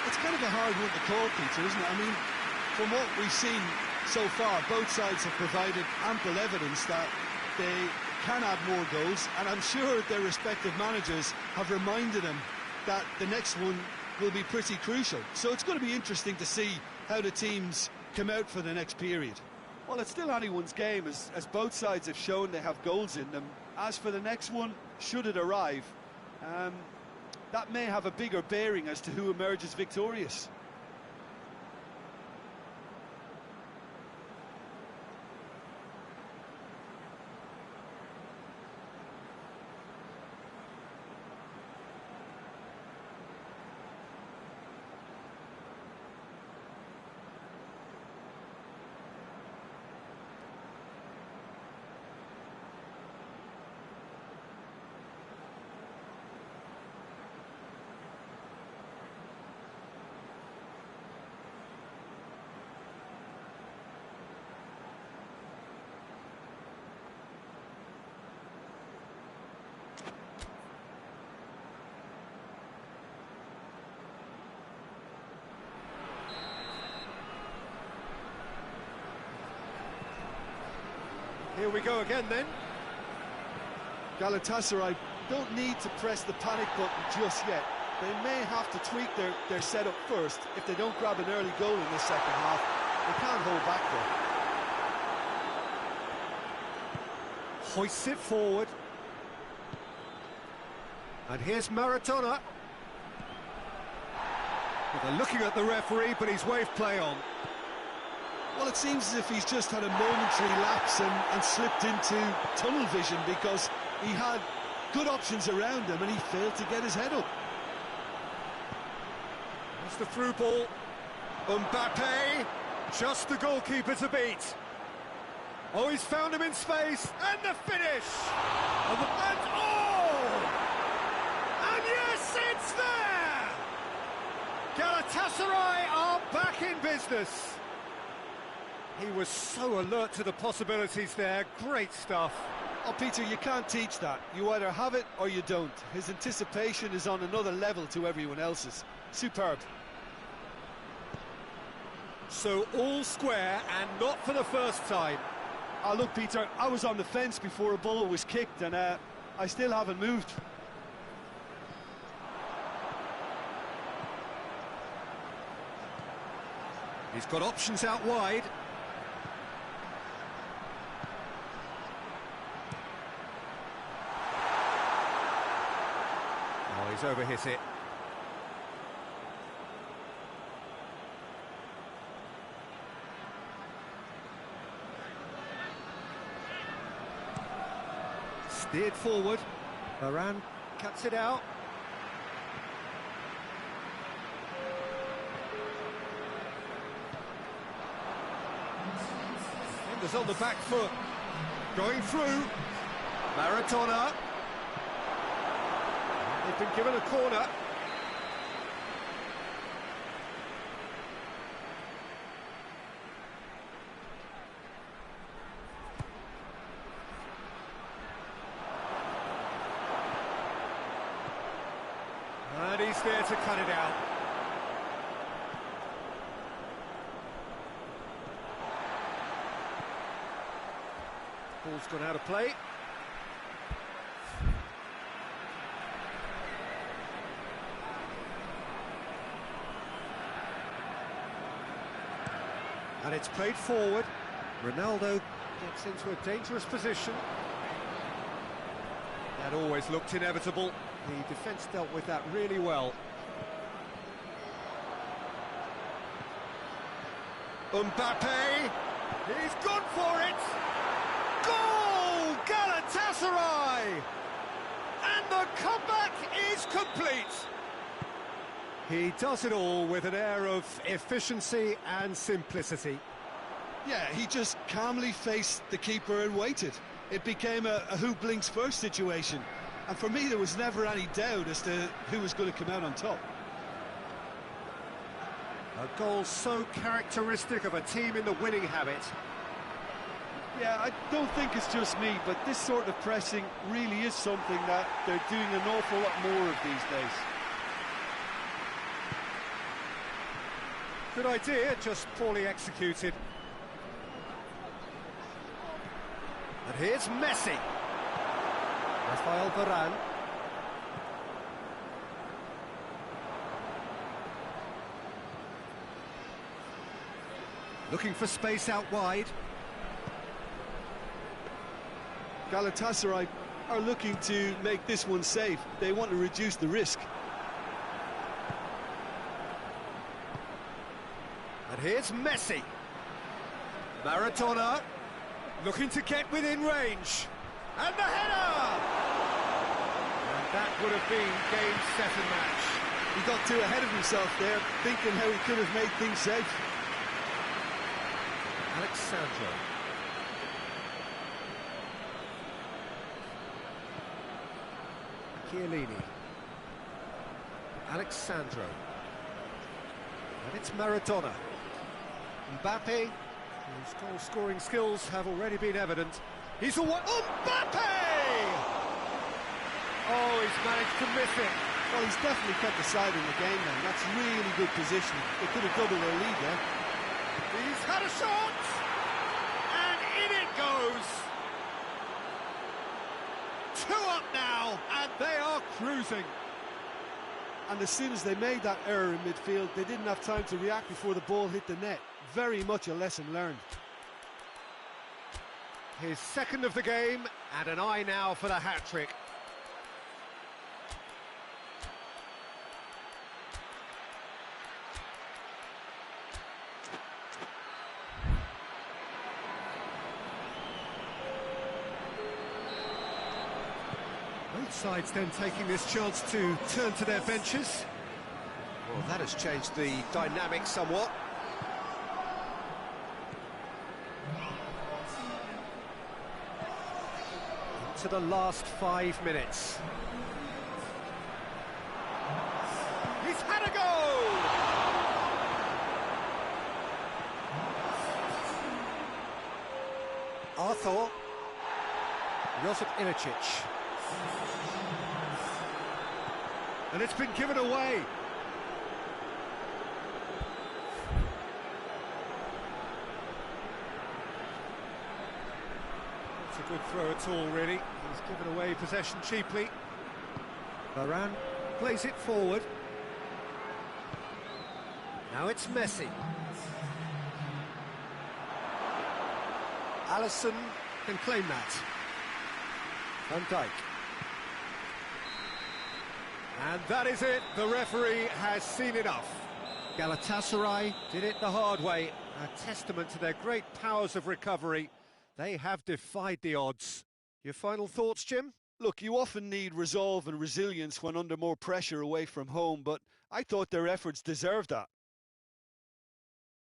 [SPEAKER 2] It's kind of a hard one to call, Peter, isn't it? I mean, from what we've seen so far, both sides have provided ample evidence that they can add more goals, and I'm sure their respective managers have reminded them that the next one will be pretty crucial. So it's going to be interesting to see how the teams come out for the next period.
[SPEAKER 3] Well, it's still anyone's game, as both sides have shown they have goals in them. As for the next one, should it arrive, that may have a bigger bearing as to who emerges victorious.
[SPEAKER 1] here we go again then.
[SPEAKER 2] Galatasaray don't need to press the panic button just yet. They may have to tweak their setup first. If they don't grab an early goal in the second half, they can't hold back there.
[SPEAKER 1] Hoists it forward. And here's Maradona. Well, they're looking at the referee, but he's waved play on.
[SPEAKER 2] Well, it seems as if he's just had a momentary lapse and slipped into tunnel vision, because he had good options around him and he failed to get his head up.
[SPEAKER 1] It's the through ball. Mbappe, just the goalkeeper to beat. Oh, he's found him in space, and the finish! And yes, it's there! Galatasaray are back in business. He was so alert to the possibilities there, great stuff.
[SPEAKER 2] Oh, Peter, you can't teach that. You either have it or you don't. His anticipation is on another level to everyone else's. Superb.
[SPEAKER 1] So all square, and not for the first time.
[SPEAKER 3] Oh, look, Peter, I was on the fence before a ball was kicked, and I still haven't moved.
[SPEAKER 1] He's got options out wide. Oh, he's overhit it. Steered forward. Varane cuts it out. Defenders on the back foot. Going through. Maradona. They've been given a corner. And he's there to cut it out. Ball's gone out of play. And it's played forward. Ronaldo gets into a dangerous position. That always looked inevitable. The defence dealt with that really well. Mbappe, he's gone for it! Goal! Galatasaray! And the comeback is complete! He does it all with an air of efficiency and simplicity.
[SPEAKER 2] Yeah, he just calmly faced the keeper and waited. It became a who blinks first situation. And for me, there was never any doubt as to who was going to come out on top.
[SPEAKER 1] A goal so characteristic of a team in the winning habit.
[SPEAKER 3] Yeah, I don't think it's just me, but this sort of pressing really is something that they're doing an awful lot more of these days.
[SPEAKER 1] Good idea, just poorly executed. And here's Messi. Rafael Varane. Looking for space out wide.
[SPEAKER 2] Galatasaray are looking to make this one safe. They want to reduce the risk.
[SPEAKER 1] And here's Messi. Maradona looking to get within range. And the header! And that would have been game, set and match.
[SPEAKER 2] He got too ahead of himself there, thinking how he could have made things safe.
[SPEAKER 1] Alexandro. Chiellini. Alexandro. And it's Maradona. Mbappe, whose goal-scoring skills have already been evident. He's the one. Mbappe! Oh, he's managed to miss it.
[SPEAKER 2] Well, he's definitely kept the side in the game now. That's really good positioning. They could have doubled their lead there.
[SPEAKER 1] He's had a shot! And in it goes! 2 up now, and they are cruising.
[SPEAKER 2] And as soon as they made that error in midfield, they didn't have time to react before the ball hit the net. Very much a lesson learned.
[SPEAKER 1] His second of the game, and an eye now for the hat-trick. Both sides then taking this chance to turn to their benches. Well, that has changed the dynamic somewhat. To the last 5 minutes. He's had a go! Arthur. Josip Ilicic. And it's been given away. It's a good throw at all, really. He's given away possession cheaply. Varane plays it forward. Now it's Messi. Alisson can claim that. Van Dijk. And that is it. The referee has seen enough. Galatasaray did it the hard way. A testament to their great powers of recovery. They have defied the odds. Your final thoughts, Jim?
[SPEAKER 2] Look, you often need resolve and resilience when under more pressure away from home, but I thought their efforts deserved that.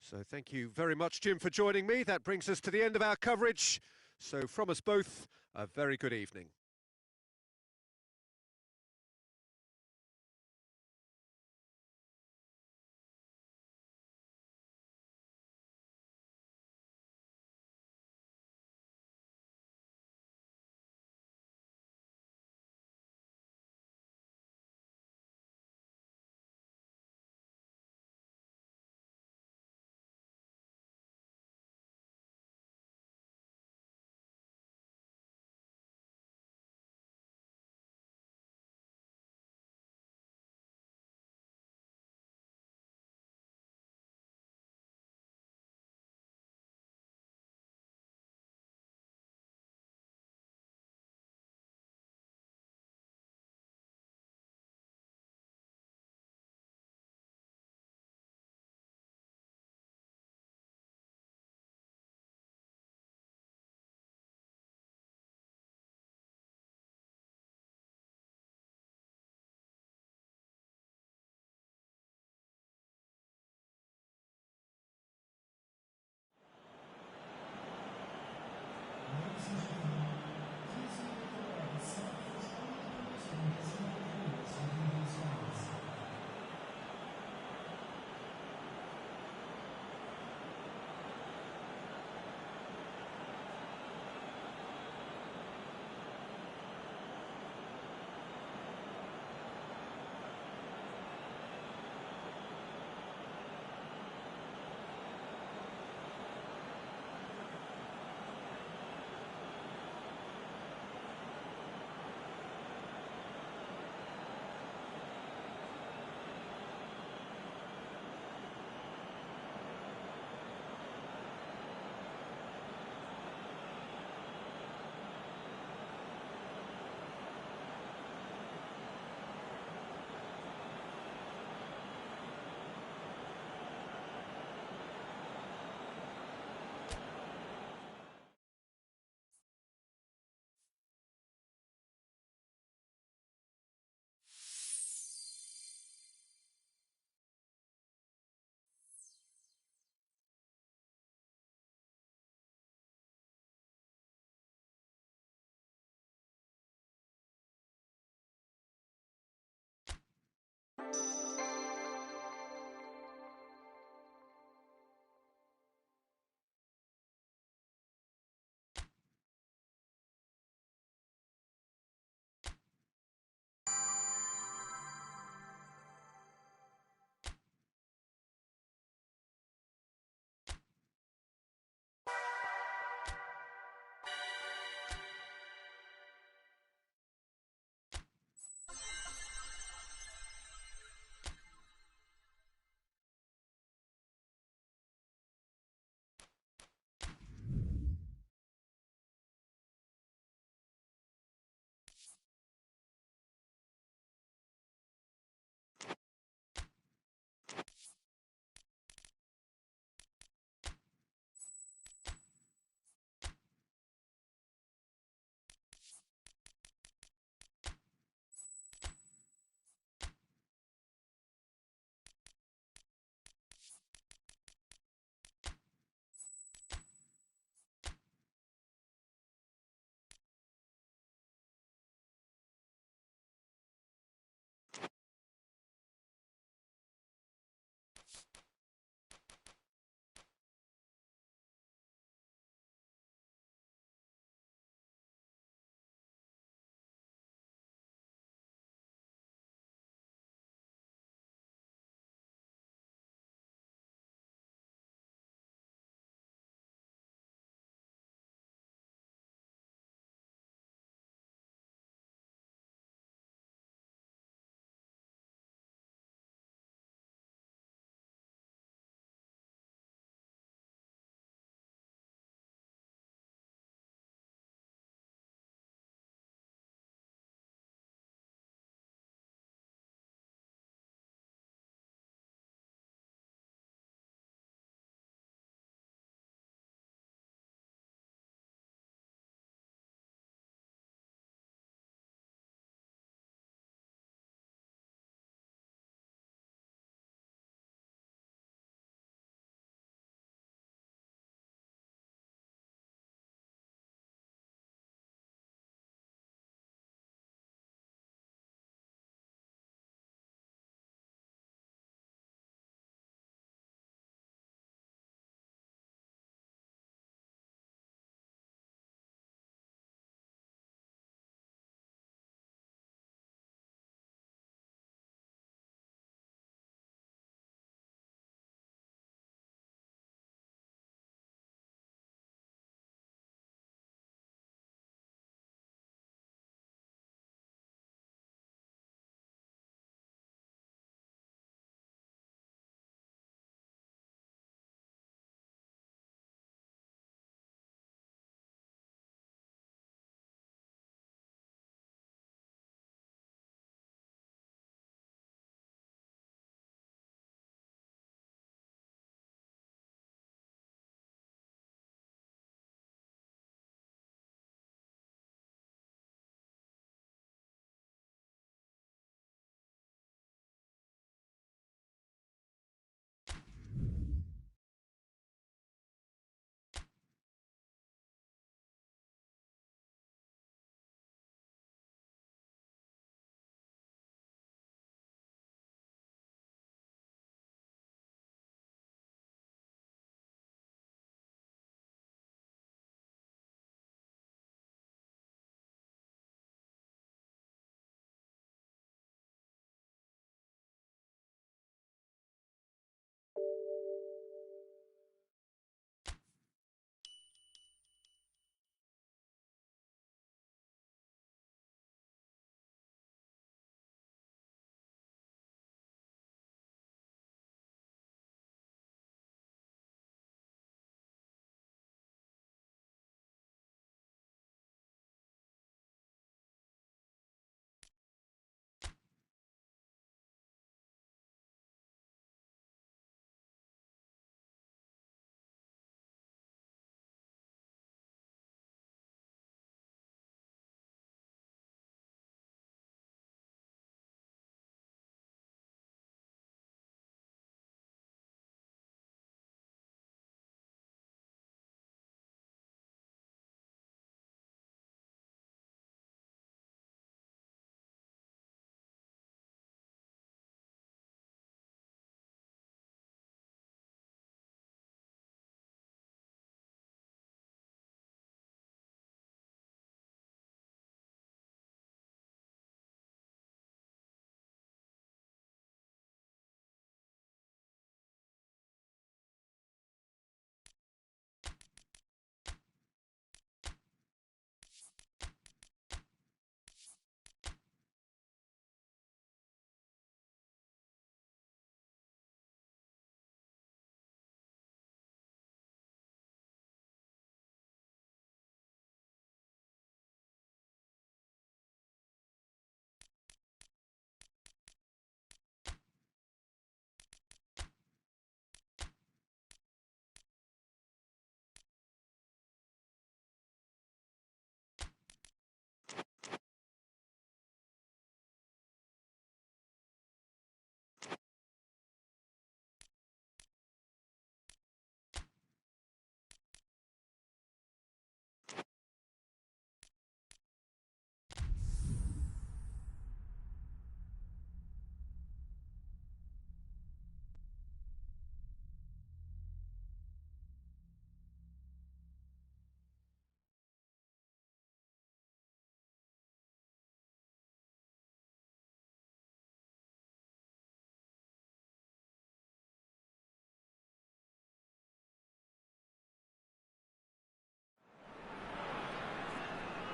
[SPEAKER 1] So thank you very much, Jim, for joining me. That brings us to the end of our coverage. So from us both, a very good evening.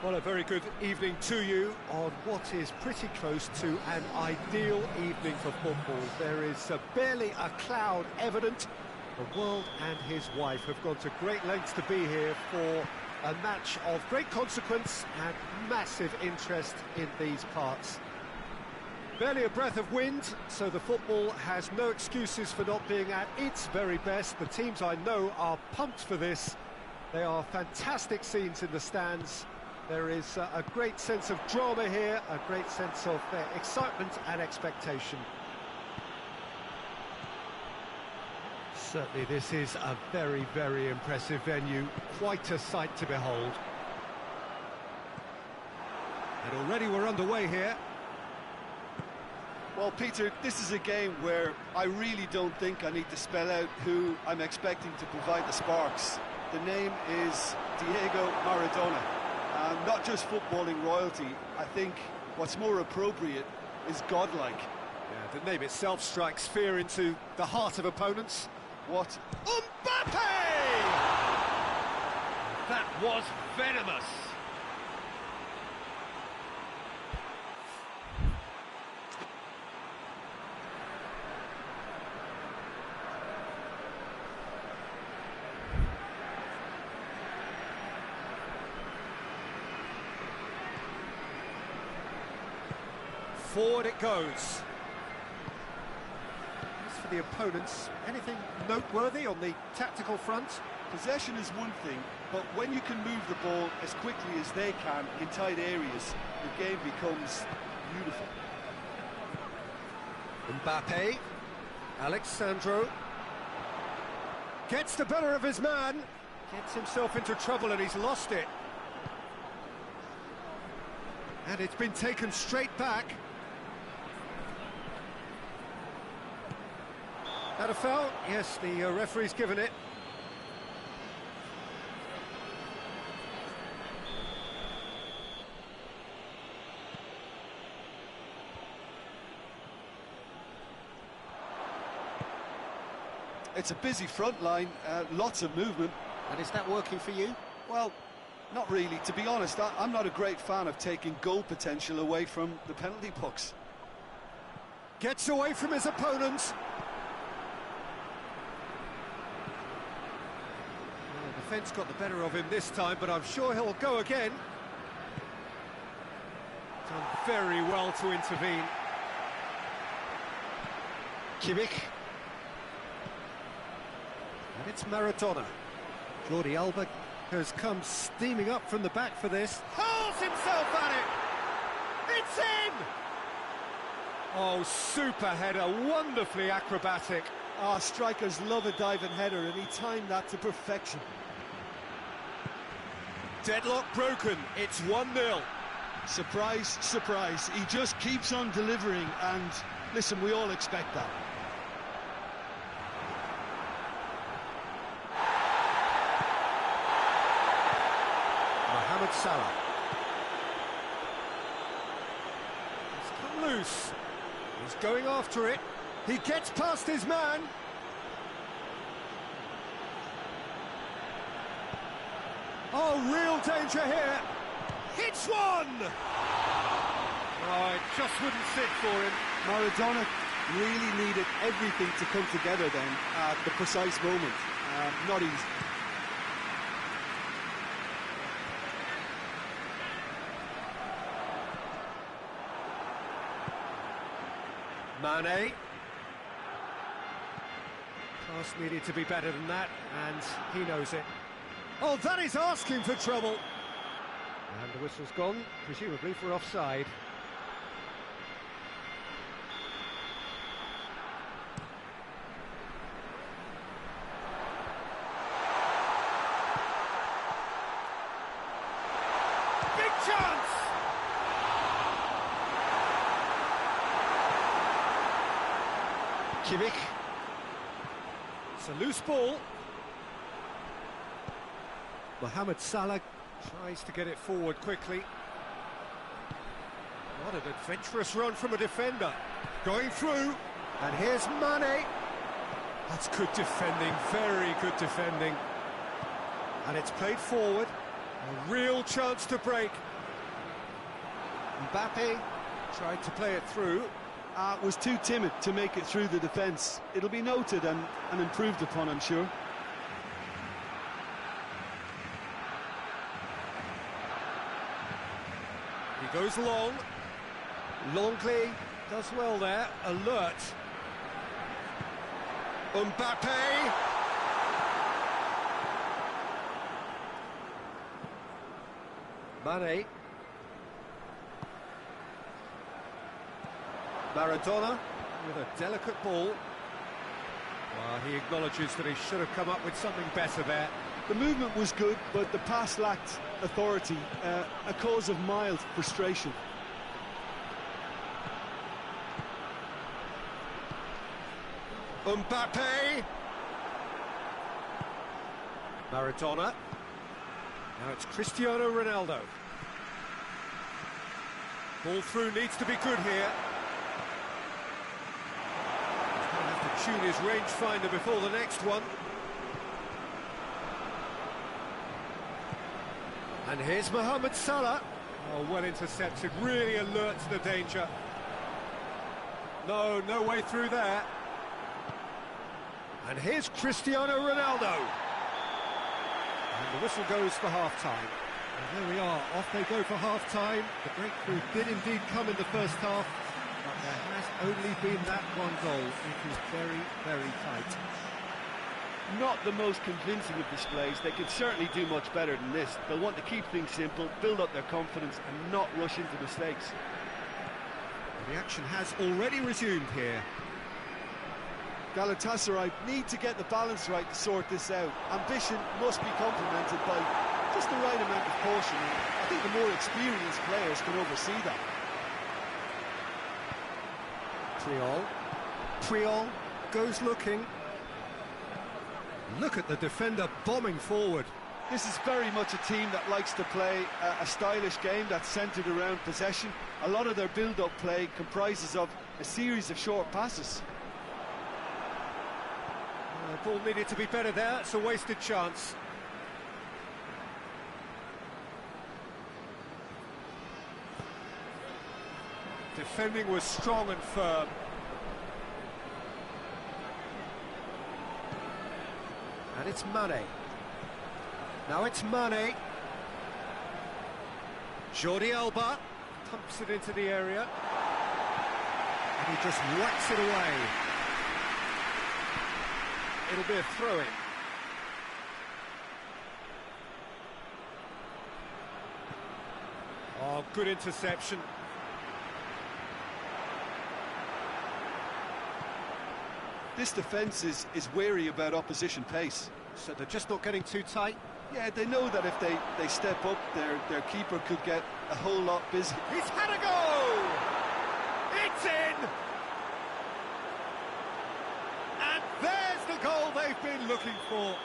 [SPEAKER 1] Well, a very good evening to you on what is pretty close to an ideal evening for football. There is barely a cloud evident. The world and his wife have gone to great lengths to be here for a match of great consequence and massive interest in these parts. Barely a breath of wind, so the football has no excuses for not being at its very best. The teams I know are pumped for this. They are fantastic scenes in the stands. There is a great sense of drama here, a great sense of excitement and expectation. Certainly this is a very, very impressive venue, quite a sight to behold. And already we're underway here.
[SPEAKER 2] Well, Peter, this is a game where I really don't think I need to spell out who I'm expecting to provide the sparks. The name is Diego Maradona. Not just footballing royalty, I think what's more appropriate is godlike.
[SPEAKER 1] Yeah, the name itself strikes fear into the heart of opponents.
[SPEAKER 2] What?
[SPEAKER 1] Mbappe! That was venomous. Forward it goes. As for the opponents, anything noteworthy on the tactical front?
[SPEAKER 2] Possession is one thing, but when you can move the ball as quickly as they can in tight areas, the game becomes beautiful.
[SPEAKER 1] Mbappe, Alexandro, gets the better of his man, gets himself into trouble and he's lost it. And it's been taken straight back. That a foul? Yes, the referee's given it.
[SPEAKER 2] It's a busy front line, lots of movement.
[SPEAKER 1] And is that working for you?
[SPEAKER 2] Well, not really. To be honest, I'm not a great fan of taking goal potential away from the penalty pucks.
[SPEAKER 1] Gets away from his opponent. Well, the defence got the better of him this time, but I'm sure he'll go again. Done very well to intervene. Kimmich. And it's Maradona. Jordi Alba has come steaming up from the back for this. Hurls himself at it! It's in! Oh, super header, wonderfully acrobatic.
[SPEAKER 2] Strikers love a diving header, and he timed that to perfection.
[SPEAKER 1] Deadlock broken, it's 1-0.
[SPEAKER 2] Surprise, surprise, he just keeps on delivering, and listen, we all expect that.
[SPEAKER 1] Salah. He's come loose. He's going after it. He gets past his man. Oh, real danger here. Hits one! Oh, it just wouldn't sit for him.
[SPEAKER 2] Maradona really needed everything to come together then at the precise moment. Not easy.
[SPEAKER 1] Mane. Pass needed to be better than that, and he knows it. Oh, that is asking for trouble. And the whistle's gone, presumably for offside. Big chance! Kimmich. It's a loose ball. Mohamed Salah tries to get it forward quickly. What an adventurous run from a defender. Going through, and here's Mane. That's good defending, very good defending. And it's played forward. A real chance to break. Mbappe tried to play it through.
[SPEAKER 2] Was too timid to make it through the defence. It'll be noted and improved upon, I'm sure.
[SPEAKER 1] He goes long. Longley does well there. Alert. Mbappe. Mane. Maradona with a delicate ball. Well, he acknowledges that he should have come up with something better there.
[SPEAKER 2] The movement was good, but the pass lacked authority, a cause of mild frustration.
[SPEAKER 1] Mbappe. Maradona. Now it's Cristiano Ronaldo. Ball through needs to be good here. He's going to have to tune his rangefinder before the next one. And here's Mohamed Salah. Oh, well intercepted, really alert to the danger. No way through there. And here's Cristiano Ronaldo. And the whistle goes for half-time. And there we are, off they go for half-time. The breakthrough did indeed come in the first half, but there has only been that one goal. It is very, very tight.
[SPEAKER 3] Not the most convincing of displays. They could certainly do much better than this. They'll want to keep things simple, build up their confidence and not rush into mistakes.
[SPEAKER 1] The action has already resumed here.
[SPEAKER 2] Galatasaray need to get the balance right to sort this out. Ambition must be complemented by just the right amount of caution. I think the more experienced players can oversee that.
[SPEAKER 1] Priol goes looking. Look at the defender bombing forward.
[SPEAKER 2] This is very much a team that likes to play a stylish game that's centred around possession. A lot of their build-up play comprises of a series of short passes.
[SPEAKER 1] The ball needed to be better there, it's a wasted chance. Defending was strong and firm. And it's Mane. Now it's Mane. Jordi Alba pumps it into the area. And he just whacks it away. It'll be a throw-in. Oh, good interception.
[SPEAKER 2] This defence is wary about opposition pace.
[SPEAKER 1] So they're just not getting too tight.
[SPEAKER 2] Yeah, they know that if they step up, their keeper could get a whole lot busy.
[SPEAKER 1] He's had a go! It's in! And there's the goal they've been looking for.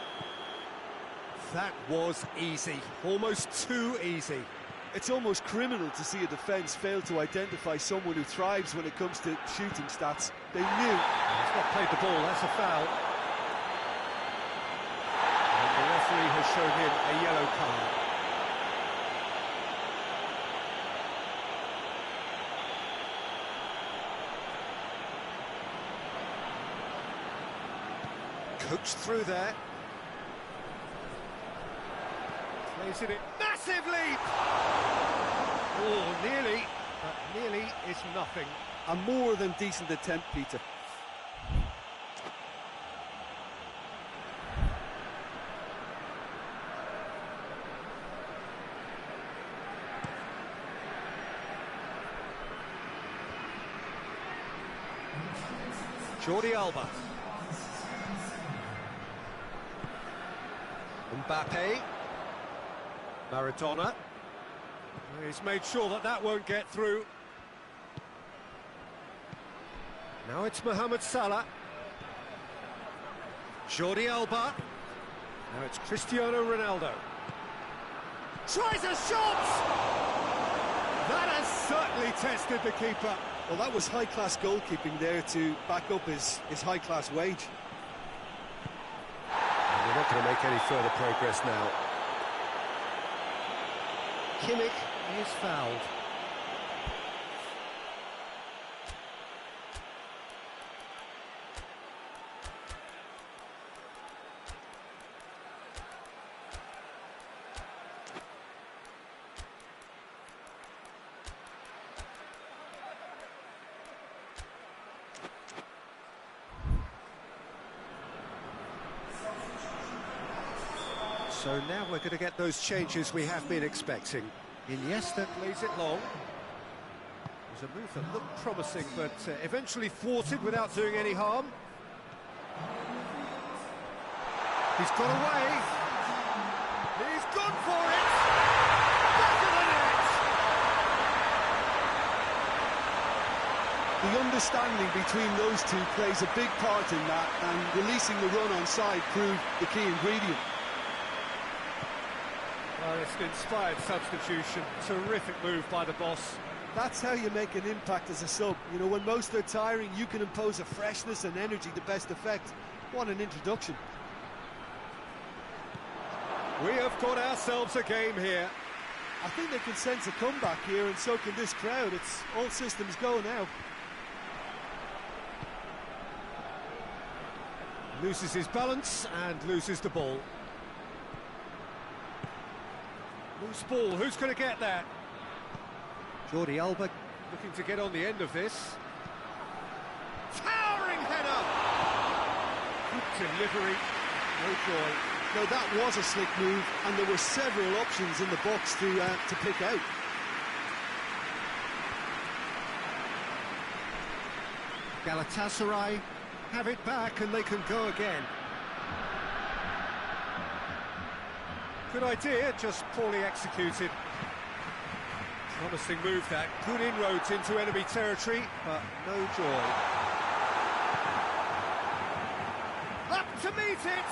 [SPEAKER 1] That was easy, almost too easy.
[SPEAKER 2] It's almost criminal to see a defence fail to identify someone who thrives when it comes to shooting stats. They knew.
[SPEAKER 1] He's not played the ball, that's a foul. And the referee has shown him a yellow card. Coached through there. Plays it in. Massive leap! Oh, nearly, but nearly is nothing.
[SPEAKER 2] A more than decent attempt, Peter.
[SPEAKER 1] Jordi Alba. Mbappe. Maradona. He's made sure that that won't get through. Now it's Mohamed Salah. Jordi Alba. Now it's Cristiano Ronaldo. Tries a shot! That has certainly tested the keeper.
[SPEAKER 2] Well, that was high-class goalkeeping there to back up his high-class wage.
[SPEAKER 1] And they're not going to make any further progress now. Kimmich is fouled. So now we're going to get those changes we have been expecting. Iniesta plays it long. It was a move that looked promising, but eventually thwarted without doing any harm. He's got away. He's gone for it. Back of the net.
[SPEAKER 2] The understanding between those two plays a big part in that, and releasing the run on side proved the key ingredient.
[SPEAKER 1] Well, it's an inspired substitution. Terrific move by the boss.
[SPEAKER 2] That's how you make an impact as a sub. You know, when most are tiring, you can impose a freshness and energy to best effect. What an introduction.
[SPEAKER 1] We have got ourselves a game here.
[SPEAKER 2] I think they can sense a comeback here, and so can this crowd. It's all systems go now.
[SPEAKER 1] Loses his balance and loses the ball. Loose ball, who's going to get that? Jordi Alba looking to get on the end of this. Towering header! Good delivery, no joy.
[SPEAKER 2] No, that was a slick move, and there were several options in the box to pick out.
[SPEAKER 1] Galatasaray have it back and they can go again. Good idea, just poorly executed. Promising move that, good inroads into enemy territory, but no joy. Up to meet it!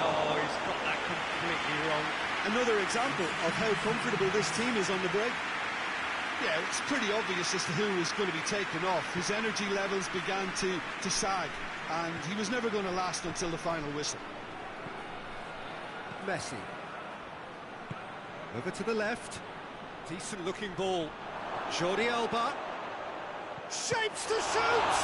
[SPEAKER 1] No, he's got that completely wrong.
[SPEAKER 2] Another example of how comfortable this team is on the break. Yeah, it's pretty obvious as to who was going to be taken off. His energy levels began to sag, and he was never going to last until the final whistle.
[SPEAKER 1] Messi. Over to the left. Decent looking ball. Jordi Alba. Shapes to shoot!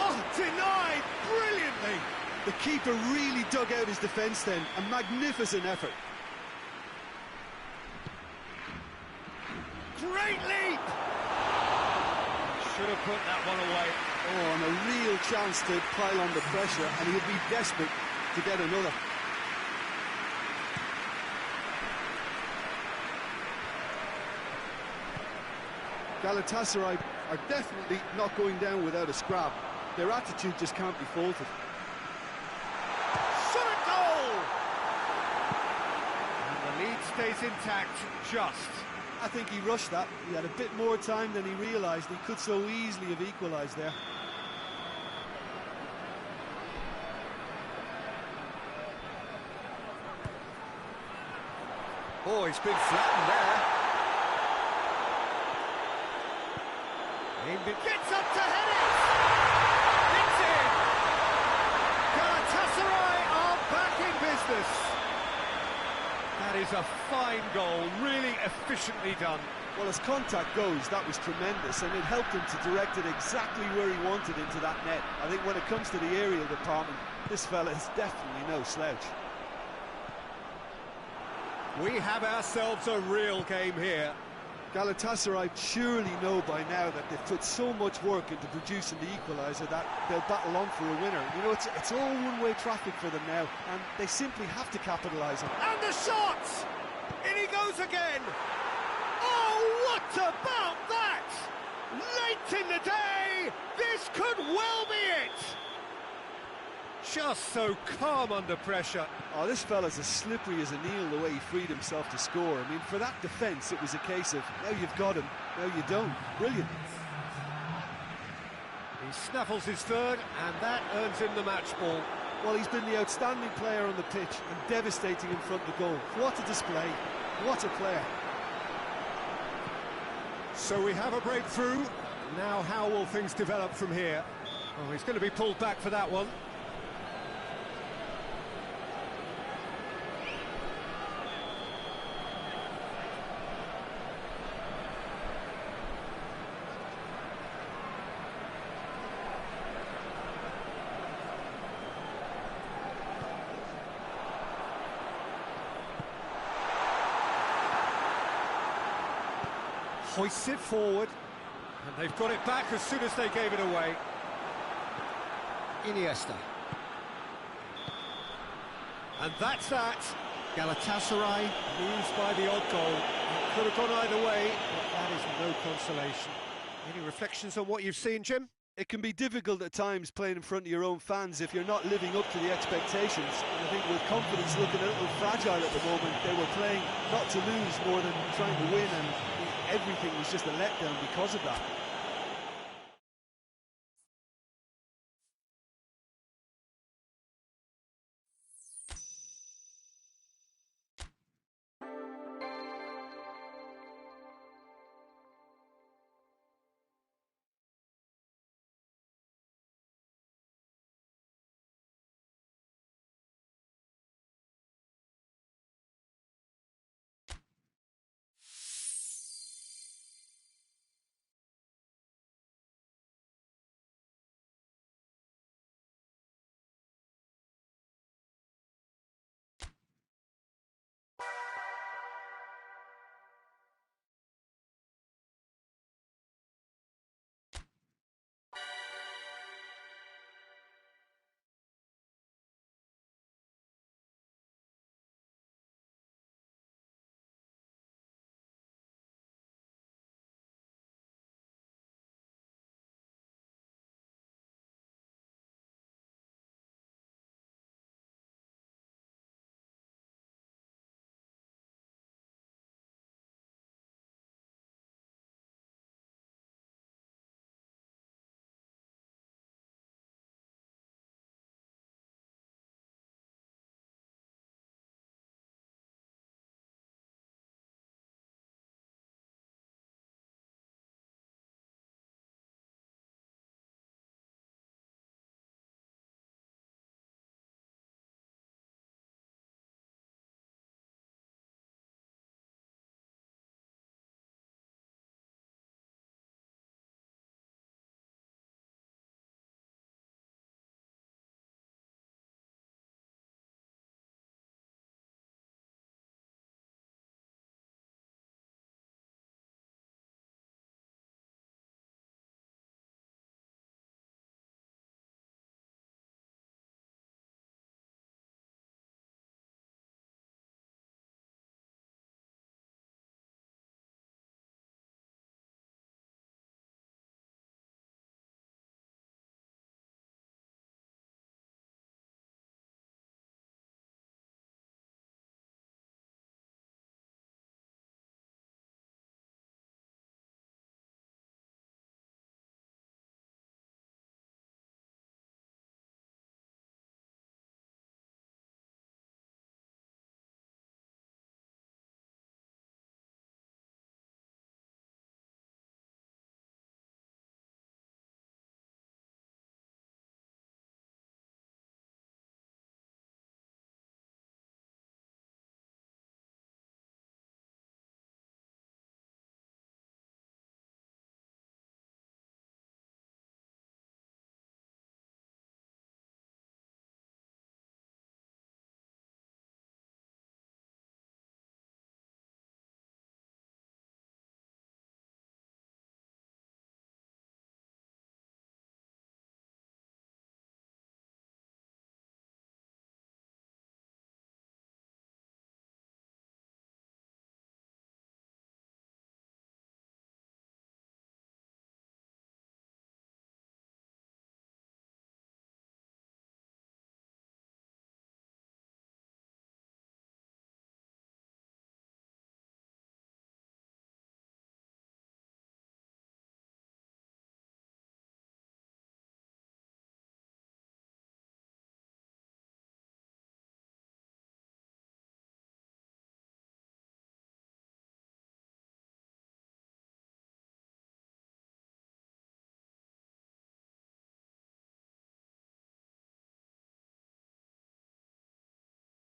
[SPEAKER 1] Oh, denied brilliantly!
[SPEAKER 2] The keeper really dug out his defence then. A magnificent effort.
[SPEAKER 1] Great leap! Should have put that one away.
[SPEAKER 2] Oh, and a real chance to pile on the pressure, and he'll be desperate to get another. Galatasaray are definitely not going down without a scrap. Their attitude just can't be faulted.
[SPEAKER 1] Shot a goal! And the lead stays intact, just.
[SPEAKER 2] I think he rushed that. He had a bit more time than he realised. He could so easily have equalised there.
[SPEAKER 1] Oh, he's been flattened there. Gets up to head it! It's in! Galatasaray are back in business. That is a fine goal, really efficiently done.
[SPEAKER 2] Well, as contact goes, that was tremendous, and it helped him to direct it exactly where he wanted into that net. I think when it comes to the aerial department, this fella is definitely no slouch.
[SPEAKER 1] We have ourselves a real game here.
[SPEAKER 2] Galatasaray surely know by now that they've put so much work into producing the equaliser that they'll battle on for a winner. You know, it's all one-way traffic for them now, and they simply have to capitalise on it.
[SPEAKER 1] And the shot! In he goes again! Oh, what about that? Late in the day, this could well be it! Just so calm under pressure.
[SPEAKER 2] Oh, this fella's as slippery as an eel the way he freed himself to score. I mean, for that defence, it was a case of, now you've got him, now you don't. Brilliant.
[SPEAKER 1] He snaffles his third, and that earns him the match ball.
[SPEAKER 2] Well, he's been the outstanding player on the pitch and devastating in front of the goal. What a display. What a player.
[SPEAKER 1] So we have a breakthrough. Now how will things develop from here? Oh, he's going to be pulled back for that one. Hoists it forward, and they've got it back as soon as they gave it away. Iniesta. And that's that.
[SPEAKER 4] Galatasaray
[SPEAKER 1] Moved by the odd goal. It could have gone either way, but that is no consolation. Any reflections on what you've seen, Jim?
[SPEAKER 2] It can be difficult at times playing in front of your own fans if you're not living up to the expectations. And I think with confidence looking a little fragile at the moment, they were playing not to lose more than trying to win, and everything was just a letdown because of that.